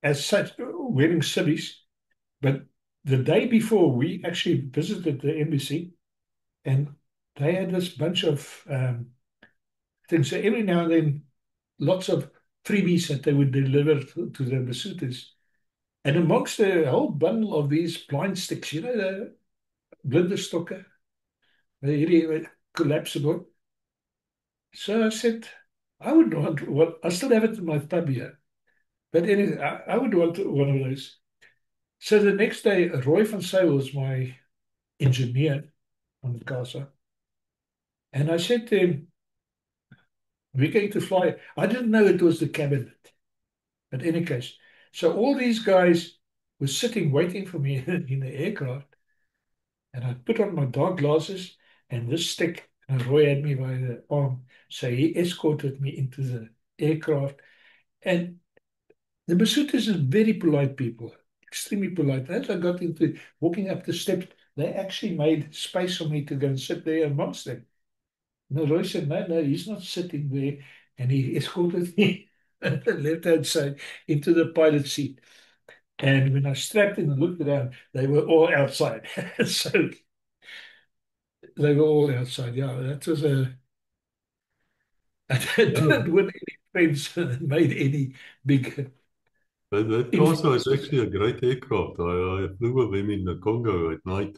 as such, wearing civvies. But the day before, we actually visited the embassy, and they had this bunch of things. So every now and then, lots of freebies that they would deliver to the Basutas. And amongst the whole bundle of these blind sticks, the blinderstokken, the collapsible. So I said, I would want one. I still have it in my tub here. But anyway, I would want one of those. So the next day, Roy van Zyl was my engineer on the CASA. And I said to him, We're going to fly. I didn't know it was the cabinet. But in any case, so all these guys were sitting waiting for me in the aircraft, and I put on my dark glasses and this stick, and Roy had me by the arm. So he escorted me into the aircraft. And the Basutos are very polite people, extremely polite. As I got into walking up the steps, they actually made space for me to go and sit there amongst them. No, Roy said, no, he's not sitting there. And he escorted me on the left-hand side into the pilot seat. And when I strapped in and looked around, they were all outside. So they were all outside. Yeah, that was a. I Yeah. didn't win any friends, made any big That Casa is influences. actually a great aircraft. I flew with them in the Congo at night,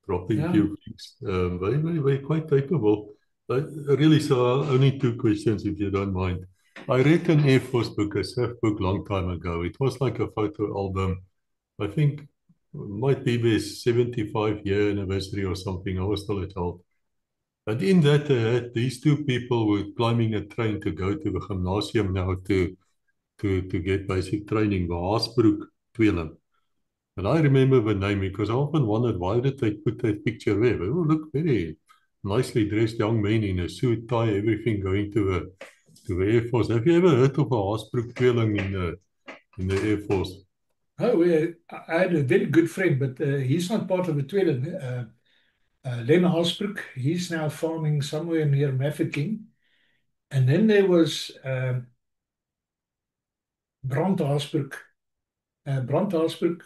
dropping Yeah. few things. Very quite capable. Really, so only two questions, if you don't mind. I read an Air Force book, a SAF book, long time ago. It was like a photo album. I think might be their 75-year anniversary or something. I was still a child. But in that, they had these two people were climbing a train to go to the gymnasium now to get basic training, the Haasbroek tweeling. And I remember the name because I often wondered why did they put that picture there? They all look very nicely dressed young men in a suit, tie, everything going to the Air Force. Have you ever heard of a Haasbroek tweeling in the Air Force? Oh, yeah. I had a very good friend, but he's not part of the Tweeling. Len Haasbroek, he's now farming somewhere near Mafeking. And then there was Brand Haasbroek. Brand Haasbroek,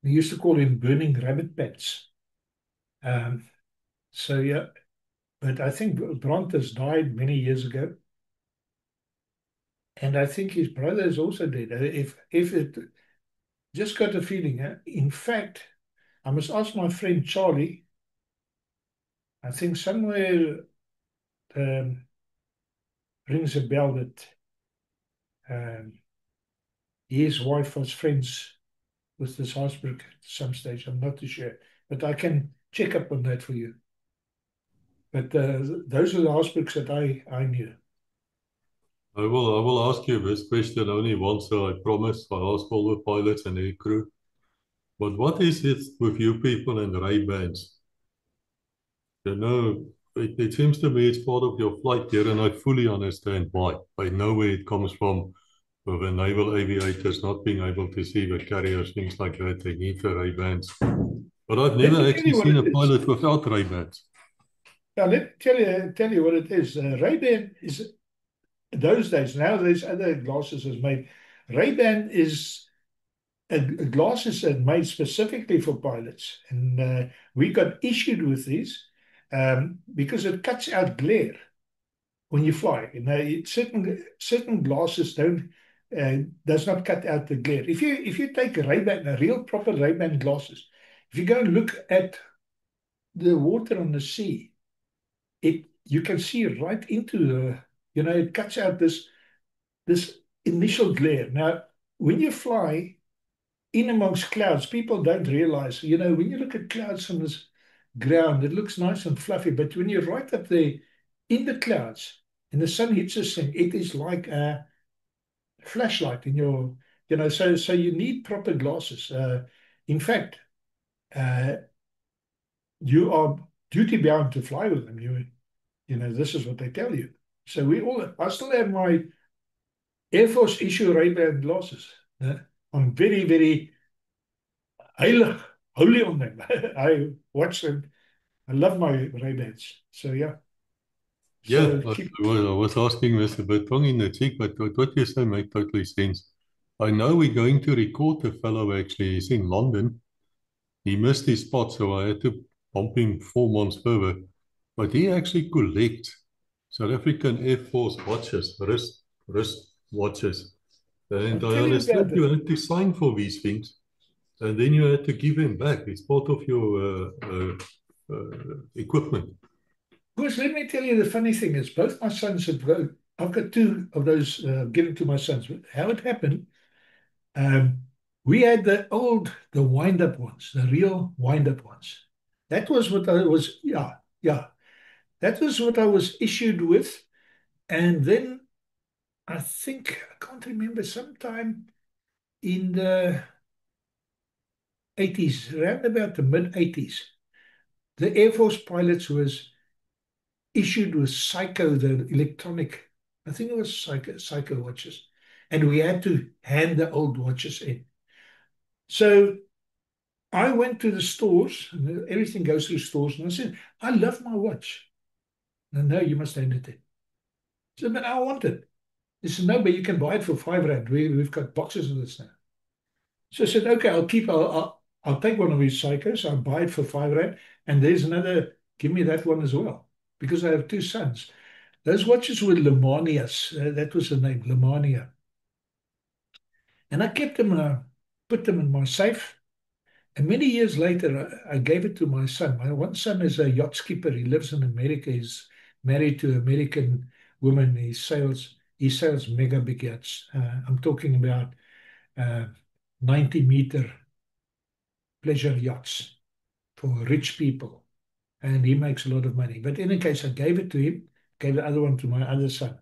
we used to call him Burning Rabbit Pants. Um, so, yeah, but I think Brand has died many years ago. And I think his brother is also dead. If it just got a feeling, in fact, I must ask my friend Charlie. I think somewhere rings a bell that um, his wife was friends with this Haasbroek at some stage. I'm not too sure, but I can check up on that for you. But those are the Haasbroeks that I knew. I will ask you this question only once, so I promise I'll ask all the pilots and air crew. But what is it with you people and Ray-Bans? You know, it seems to me it's part of your flight gear, and I fully understand why. I know where it comes from, with the naval aviators not being able to see the carriers, things like that. They need the Ray-Bans. But I've Let never me tell actually you what seen it a is. pilot without Ray-Bans. Now, let me tell you what it is. Ray-Ban is those days. Now there's other glasses is made. Ray-Ban is glasses that made specifically for pilots, and we got issued with these because it cuts out glare when you fly. You know, certain glasses don't does not cut out the glare. If you take a Ray-Ban, a real proper Ray-Ban glasses, if you go and look at the water on the sea, you can see right into the, it cuts out this initial glare. Now, when you fly in amongst clouds, people don't realize, when you look at clouds from this ground, it looks nice and fluffy, but when you're right up there in the clouds and the sun hits this thing, it is like a flashlight in your, so you need proper glasses. In fact, uh, you are duty bound to fly with them. This is what they tell you. So I still have my Air Force issue Ray-Ban glasses. I'm very, very holy on them. I watch them. I love my Ray-Bans. So yeah. Yeah, So I was asking this a bit tongue in the cheek, but what you say makes totally sense. I know we're going to record a fellow actually. He's in London. He missed his spot, so I had to bump him 4 months further. But he actually collects South African Air Force watches, wrist watches. And I'll I tell you about understood you that. had to sign for these things, and then you had to give them back. It's part of your equipment. Because let me tell you, the funny thing is, both my sons have got. I've got two of those given to my sons. But how it happened? Um, we had the wind-up ones, the real wind-up ones. That was what I was. Yeah, yeah. That was what I was issued with. And then I think, I can't remember, sometime in the 80s, around about the mid 80s, the Air Force pilots was issued with Psycho, the electronic, I think it was Psycho watches. And we had to hand the old watches in. So I went to the stores, and everything goes through stores, and I said, I love my watch. No, you must hand it in. I said, but I want it. He said, no, but you can buy it for R5. We've got boxes of this now. So I said, okay, I'll take one of these Psychos, I'll buy it for R5, and there's another, give me that one as well, because I have two sons. Those watches were Lemanias. That was the name, Lemania. And I kept them and I put them in my safe. And many years later, I gave it to my son. My one son is a yacht skipper. He lives in America. He's married to an American woman. He sails mega big yachts. I'm talking about 90-meter pleasure yachts for rich people. And he makes a lot of money. But in any case, I gave it to him, gave the other one to my other son.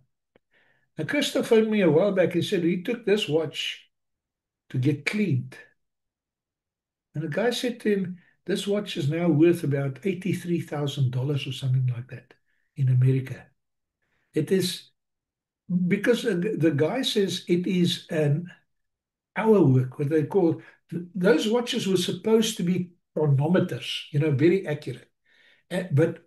And Christoph phoned me a while back. He said he took this watch to get cleaned. And the guy said to him, this watch is now worth about $83,000 or something like that in America. It is because the guy says it is an hour work, what they call, those watches were supposed to be chronometers, very accurate. But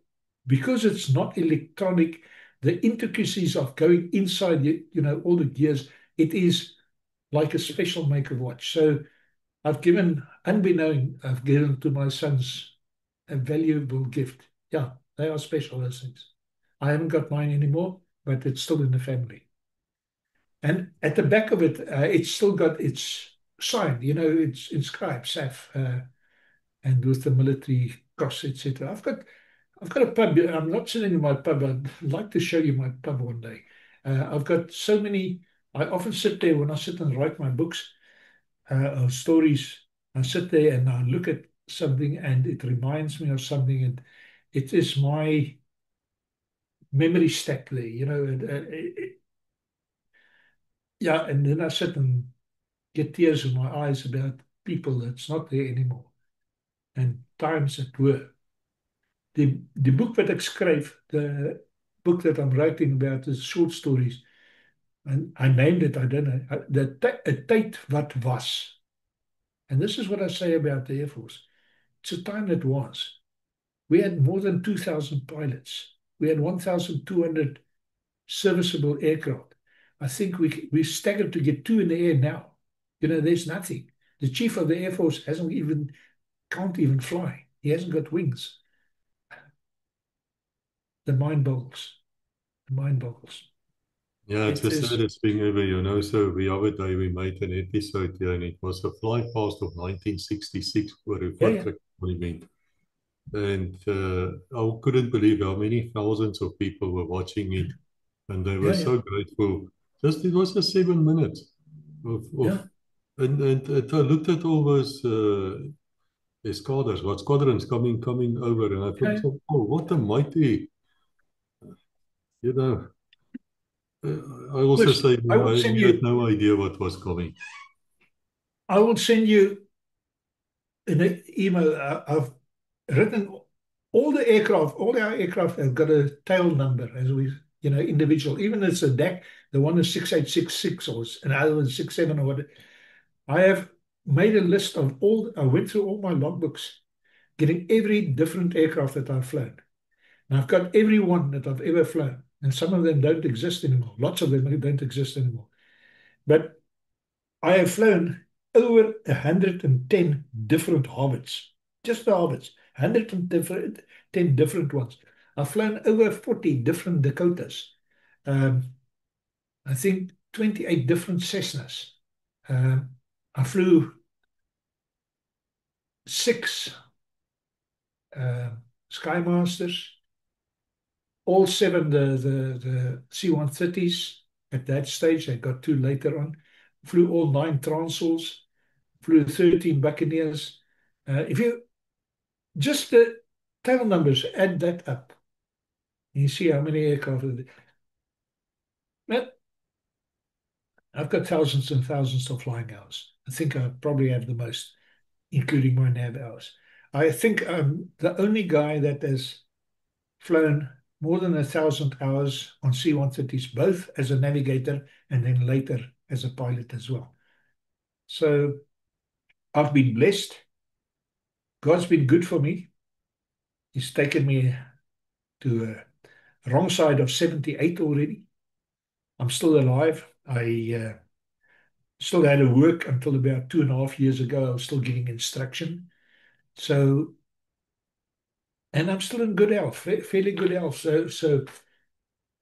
because it's not electronic, the intricacies of going inside, all the gears, it is like a special make of watch. So I've given to my sons a valuable gift. Yeah, they are special, those things. I haven't got mine anymore, but it's still in the family. And at the back of it, it's still got its sign, it's inscribed SAF, and with the military cross, etc. I've got a pub. I'm not sitting in my pub. I'd like to show you my pub one day. I've got so many. I often sit there when I sit and write my books of stories. I sit there and I look at something and it reminds me of something, and it is my memory stack there, yeah, and then I sit and get tears in my eyes about people that's not there anymore and times that were. The book that I skryf, the book that I'm writing about is short stories. And I named it, I don't know, A Tyd Wat Was. And this is what I say about the Air Force. It's a time that was. We had more than 2,000 pilots. We had 1,200 serviceable aircraft. I think we staggered to get two in the air now. There's nothing. The chief of the Air Force can't even fly. He hasn't got wings. The mind boggles. The mind boggles. Yeah, it's the saddest thing ever. So the other day we made an episode here, and it was a fly past of 1966 for a monument. And I couldn't believe how many thousands of people were watching it, and they were so grateful. It was just 7 minutes and I looked at all those squadrons coming over, and I thought, oh, what a mighty, I also say we had no idea what was coming. I will send you an email. I've written all our aircraft have got a tail number as individual. Even if it's a deck, the one is 6866 or another one 67 or whatever. I have made a list of I went through all my logbooks, getting every different aircraft that I've flown. And I've got every one that I've ever flown. And some of them don't exist anymore. Lots of them don't exist anymore. But I have flown over 110 different Harvards. Just the Harvards. 110 different ones. I've flown over 40 different Dakotas. I think 28 different Cessnas. I flew 6 Skymasters, all 7 the C-130s at that stage. I got 2 later on. Flew all 9 Transals, flew 13 Buccaneers. If you just the tail numbers, add that up, you see how many aircraft. But I've got thousands and thousands of flying hours. I think I probably have the most, including my nav hours. I think I'm the only guy that has flown more than 1,000 hours on C-130s, both as a navigator and then later as a pilot as well. So I've been blessed. God's been good for me. He's taken me to a wrong side of 78 already. I'm still alive. I still had to work until about 2.5 years ago. I was still getting instruction. So, and I'm still in good health, fairly good health. So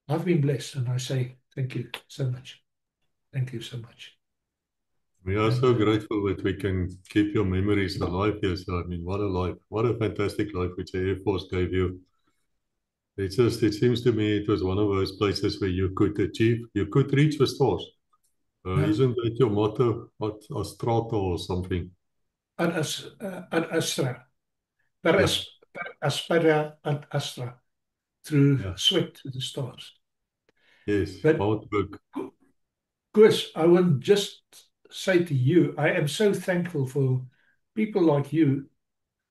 I've been blessed, and I say thank you so much. Thank you so much. We are so grateful that we can keep your memories alive here. So, I mean, what a life, what a fantastic life which the Air Force gave you. It seems to me it was one of those places where you could achieve, you could reach the stars. Isn't that your motto, Astrata or something? Ad astra. Per aspera ad astra. Through sweat to the stars. Yes, But hard work. Chris, I would just say to you, I am so thankful for people like you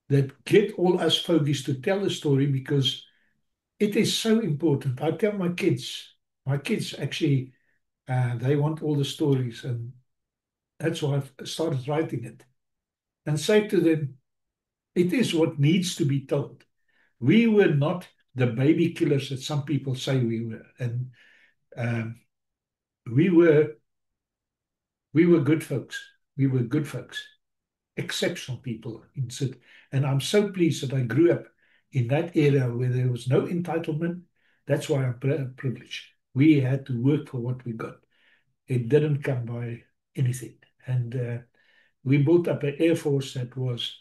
that get all us fogies to tell the story, because it is so important. I tell my kids actually, they want all the stories, and that's why I've started writing it. And say to them, it is what needs to be told. We were not the baby killers that some people say we were. And we were good folks. We were good folks, exceptional people in Sid. And I'm so pleased that I grew up in that era where there was no entitlement. That's why I'm privileged. We had to work for what we got. It didn't come by anything. And we built up an Air Force that was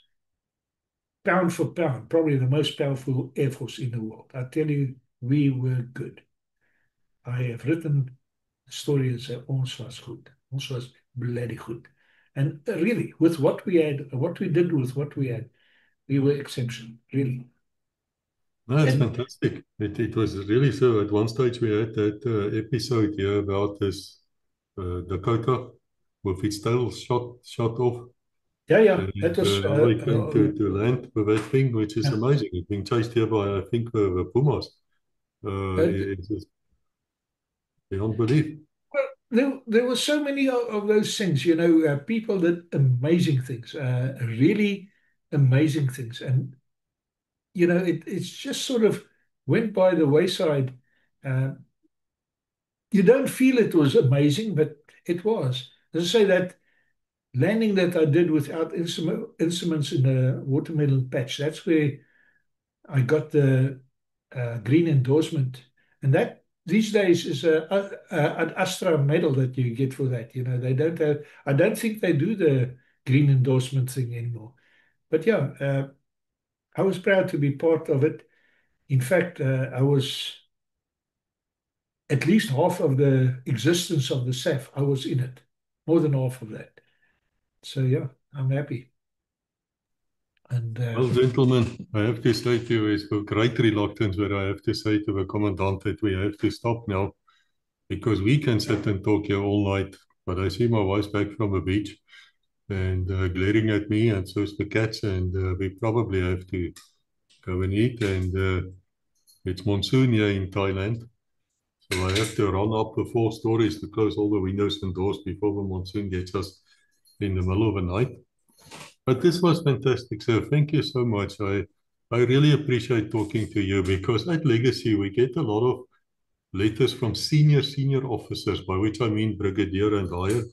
pound for pound, probably the most powerful Air Force in the world. I tell you, we were good. I have written the story and say, ons was goed. Ons was bloody good. And really, with what we had, what we did with what we had, we were exceptional, really. No, it's fantastic. It was really so. At one stage, we had that episode here about this Dakota with its tail shot off. Yeah. That was how they came to land with that thing, which is amazing. It's being chased here by, I think, the Pumas. It's just beyond belief. Well, there were so many of those things, people did amazing things, really amazing things. And, it's just sort of went by the wayside. You don't feel it was amazing, but it was. As I say, that landing that I did without instruments in a watermelon patch, that's where I got the green endorsement. And that these days is an Astra medal that you get for that. They don't have, I don't think they do the green endorsement thing anymore. But yeah, I was proud to be part of it. In fact, I was at least half of the existence of the SAF. I was in it, more than half of that. So yeah, I'm happy. And well, gentlemen, I have to say to you, it's with great reluctance that I have to say to the commandant that we have to stop now, because we can sit and talk here all night. But I see my wife's back from the beach and glaring at me, and so's the cats, and we probably have to go and eat. And it's monsoon here in Thailand, so I have to run up the 4 stories to close all the windows and doors before the monsoon gets us in the middle of the night. But this was fantastic, sir. Thank you so much. I really appreciate talking to you, because at Legacy we get a lot of letters from senior officers, by which I mean brigadier and higher,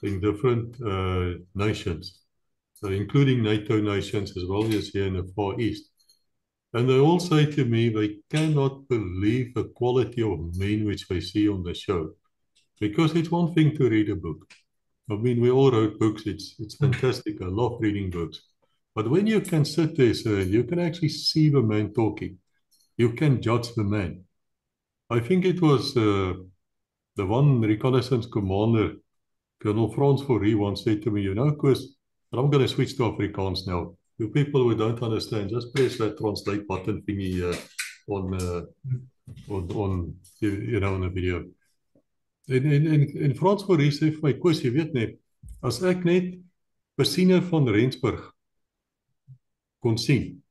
in different nations, so including NATO nations as well as here in the Far East. And they all say to me they cannot believe the quality of men which they see on the show. Because it's one thing to read a book. I mean, we all wrote books. It's fantastic. I love reading books. But when you can sit there, sir, you can actually see the man talking. You can judge the man. I think it was the one reconnaissance commander, Colonel Frans Fourie, once said to me, Chris, and I'm going to switch to Afrikaans now. You people who don't understand, just press that translate button thingy on the video. En Frans Fourie sê vir my, Koos, jy weet net, as ek net Persine van Rensburg kon sien,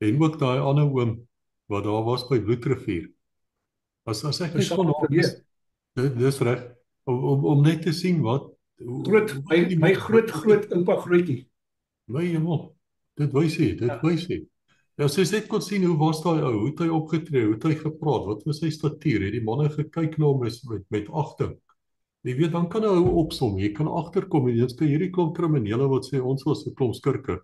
en ook daai ander oom wat daar was by Bloedrivier, as ek net kon dis reg, om net te sien wat, my groot oupa grootjie. my hemel, dit wys hy. Ja, as jy net kon sien, hoe was daai ou, hoe het hy opgetree, hoe het hy gepraat, wat was sy statuur, het die manne gekyk na hom met agting. Jy weet, dan kan 'n ou opsom, jy kan agterkom, en jy kan hierdie klomp kriminele wat sê, ons was 'n klomp skurke,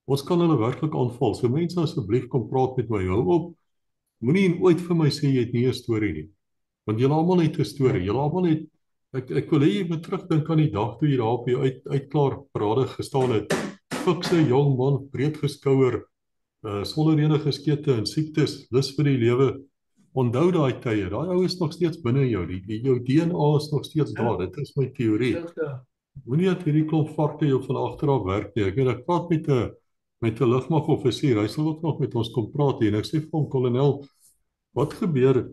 ons kan hulle werklik aanval, so mense asseblief kom praat met my, hou op, moenie ooit vir my sê, jy het nie 'n storie nie, want julle almal het 'n storie, julle almal het, ek wil hê jy moet terugdink aan die dag toe jy daar op jou uitklaar parade gestaan het, fikse jong man, breed geskouer, sonder enige skete en siektes, lus vir die lewe. Onthou daai tye, daai ou is nog steeds binne jou, jou DNA is nog steeds daar, dit is my teorie. Moenie dat hierdie klomp varke jou van agter af werk nie. Ek praat met 'n lugmagoffisier, hy sal ook nog met ons kom praat hier, en ek sê vir hom, kolonel, wat gebeur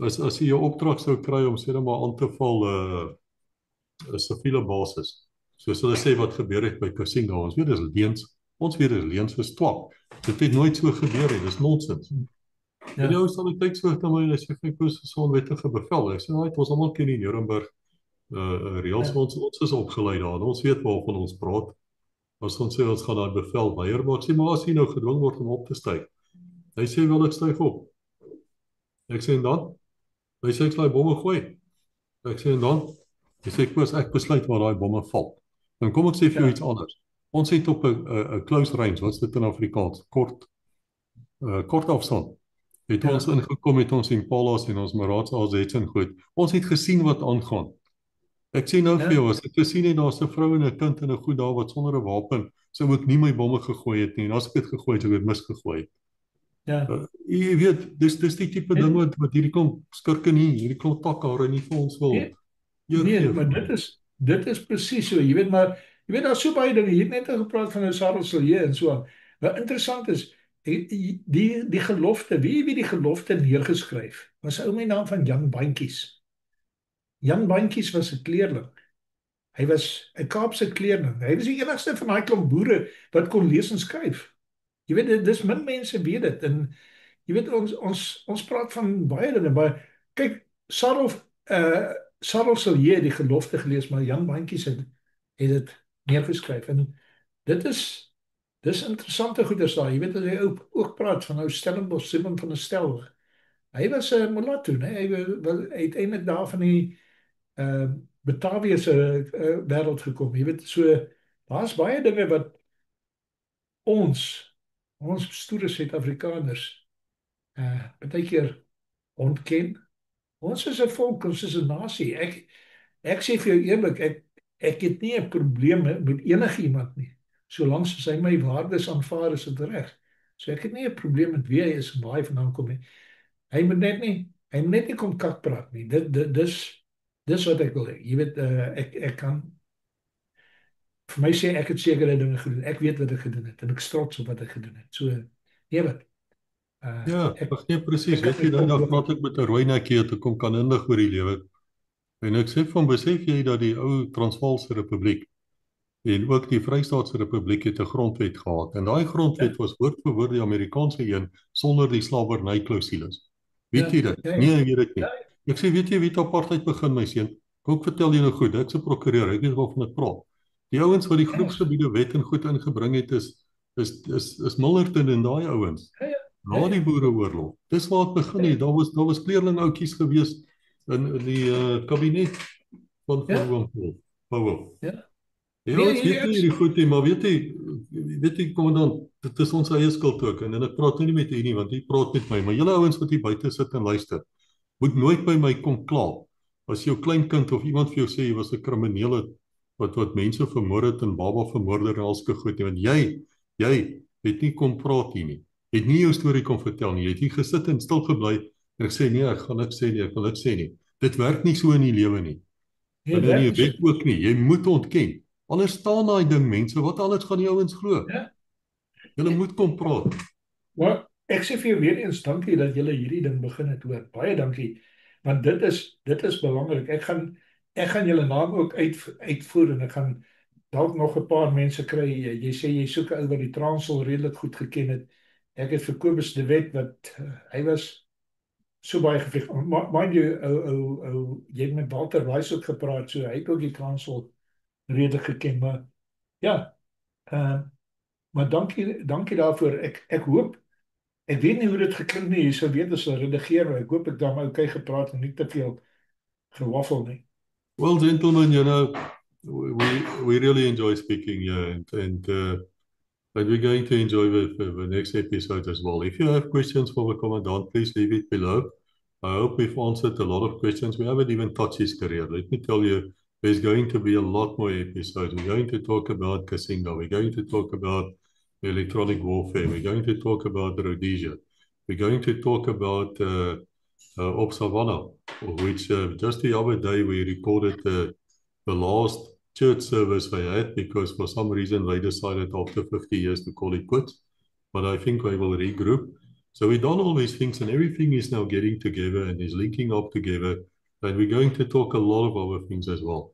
as jy jou opdrag sou kry om sê dan maar aan te val 'n siviele basis? Soos hulle sê wat gebeur het by Casino, ons weet dis leens is twak. Dit het nooit so gebeur nie, dis nonsens. En die ou sal net kyk so na my en hy sê vir Koos, is 'n onwettige bevel. Ek sê, ons almal ken die Nuremberg reëls, ons is opgelei daar, ons weet waarvan ons praat. As ons sê ons gaan daai bevel weier, maar ek sê, maar as jy nou gedwing word om op te styg. Hy sê, wel, ek styg op. Ek sê, en dan? Hy sê, ek sal die bomme gooi. Ek sê, en dan? Hy sê, Koos, ek besluit waar daai bomme val. Dan kom ek sê vir jou iets anders. Ons het op 'n close range, wat is dit in Afrikaans? Kort afstand. Het ons ingekom met ons Impalas en ons Marats AZ's en goed. Ons het gesien wat aangaan. Ek sê nou vir jou, as ek gesien het, daar's 'n vrou en 'n kind en 'n goed daar wat sonder 'n wapen, sou ek nie my bomme gegooi het nie. En as ek dit gegooi het, sou ek dit misgegooi het. Jy weet, dis die tipe ding wat hierdie klomp skurke nie, hierdie klomp takhare nie vir ons wil. Nee, maar dit is presies so. Jy weet daar's so baie dinge. Jy het net gepraat van Sarel Silje en so aan. Wat interessant is, die gelofte, wie die gelofte neergeskryf, was 'n ou met die naam van Jan Bandjies. Jan Bandjies was 'n kleerling. Hy was 'n Kaapse kleerling. Hy was die enigste van daai klomp boere wat kon lees en skryf. Jy weet, dis min mense weet dit. En jy weet, ons praat van baie dinge, maar kyk, Sarel Silje die gelofte gelees, maar Jan Bandjies het dit neergeskryf. En dis interessante goeders daar. Jy weet, as hy ook praat van ou Stellenbosch, Simon van der Stel. Hy was 'n mulatto, né? Hy was uiteindelik daar van die Bataviese wêreld gekom. Jy weet, so daar's baie dinge wat ons stoere Suid-Afrikaners baie keer ontken. Ons is 'n volk, ons is 'n nasie. Ek sê vir jou eerlik, ek het nie 'n probleem met enigiemand nie. Solank as hy my waardes aanvaar, is dit reg. So ek het nie 'n probleem met wie hy is en waar hy vandaan kom nie. Hy moet net nie kom kak praat nie. Dis wat ek wil hê. Jy weet, ek kan vir my sê ek het sekere dinge gedoen. Ek weet wat ek gedoen het en ek is trots op wat ek gedoen het. So, nee wat. Presies. Weet jy, dan praat ek met 'n rooi nekkie te kom kan indig oor die lewe. En ek sê van, besef jy dat die ou Transvaalse Republiek en ook die Vrystaatse Republiek het 'n grondwet gehad. En daai grondwet was woord vir woord die Amerikaanse een sonder die slawerny-klousules. Weet jy dit? Nee, ek weet dit nie. Ek sê, weet jy wie apartheid begin, my seun? Ek vertel jy nou goed, ek's 'n prokureur, ek weet waarvan ek praat. Die ouens wat die groepsgebiede wet en goed ingebring het is Millerton en daai ouens. Na die Boereoorlog. Dis waar dit begin het. Daar was kleerlingoutjies gewees in die kabinet van Powell. Ja, ons weet nie die goed nie, maar weet jy, kommandant, dit is ons eie skuld ook, en ek praat nie met u nie, want u praat met my, maar julle ouens wat hier buite sit en luister, moet nooit by my kom kla. As jou kleinkind of iemand vir jou sê jy was 'n kriminele wat mense vermoor het en baba vermoorder en alske goed nie, want jy het nie kom praat hier nie. Jy het nie jou storie kom vertel nie. Jy het hier gesit en stil gebly en gesê nee, ek gaan niks sê nie, ek wil niks sê nie. Dit werk nie so in die lewe nie. En in die wet ook nie. Jy moet ontken. Anders staan daai ding, mense, wat anders gaan die ouens glo? Julle moet kom praat. Maar ek sê vir jou weer eens dankie dat julle hierdie ding begin het, hoor. Baie dankie. Want dit is belangrik. Ek gaan julle naam ook uitvoer en ek gaan dalk nog 'n paar mense kry. Jy sê jy soek 'n ou wat die Transvaal redelik goed geken het. Ek het vir Kobus de Wet wat hy was so baie gevlieg. Mind you, jy het met Walter Wys ook gepraat, so hy het ook die Transvaal redelik geken, maar ja, maar dankie daarvoor. Ek hoop, ek weet nie hoe dit geklink nie, jy sal weet as hulle redigeer, maar ek hoop ek daar maar okay gepraat en nie te veel gewaffel nie. Well, gentlemen, you know, we really enjoy speaking here, and we're going to enjoy the next episode as well. If you have questions for the Commandant, please leave it below. I hope we've answered a lot of questions. We haven't even touched his career. Let me tell you, there's going to be a lot more episodes. We're going to talk about Kasinga. We're going to talk about electronic warfare. We're going to talk about Rhodesia. We're going to talk about Op Savannah, which just the other day we recorded the last church service they had, because for some reason they decided after 50 years to call it quits. But I think they will regroup. So we've done all these things, and everything is now getting together and is linking up together. And we're going to talk a lot of other things as well.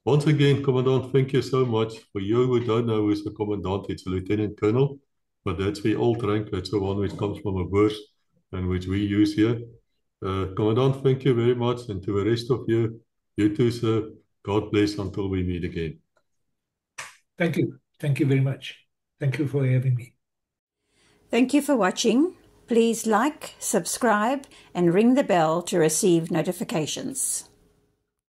Once again, Commandant, thank you so much. For you who don't know who's a Commandant, it's a Lieutenant Colonel, but that's the old rank. That's the one which comes from a Boers and which we use here. Commandant, thank you very much. And to the rest of you, you too, sir. God bless until we meet again. Thank you. Thank you very much. Thank you for having me. Thank you for watching. Please like, subscribe, and ring the bell to receive notifications.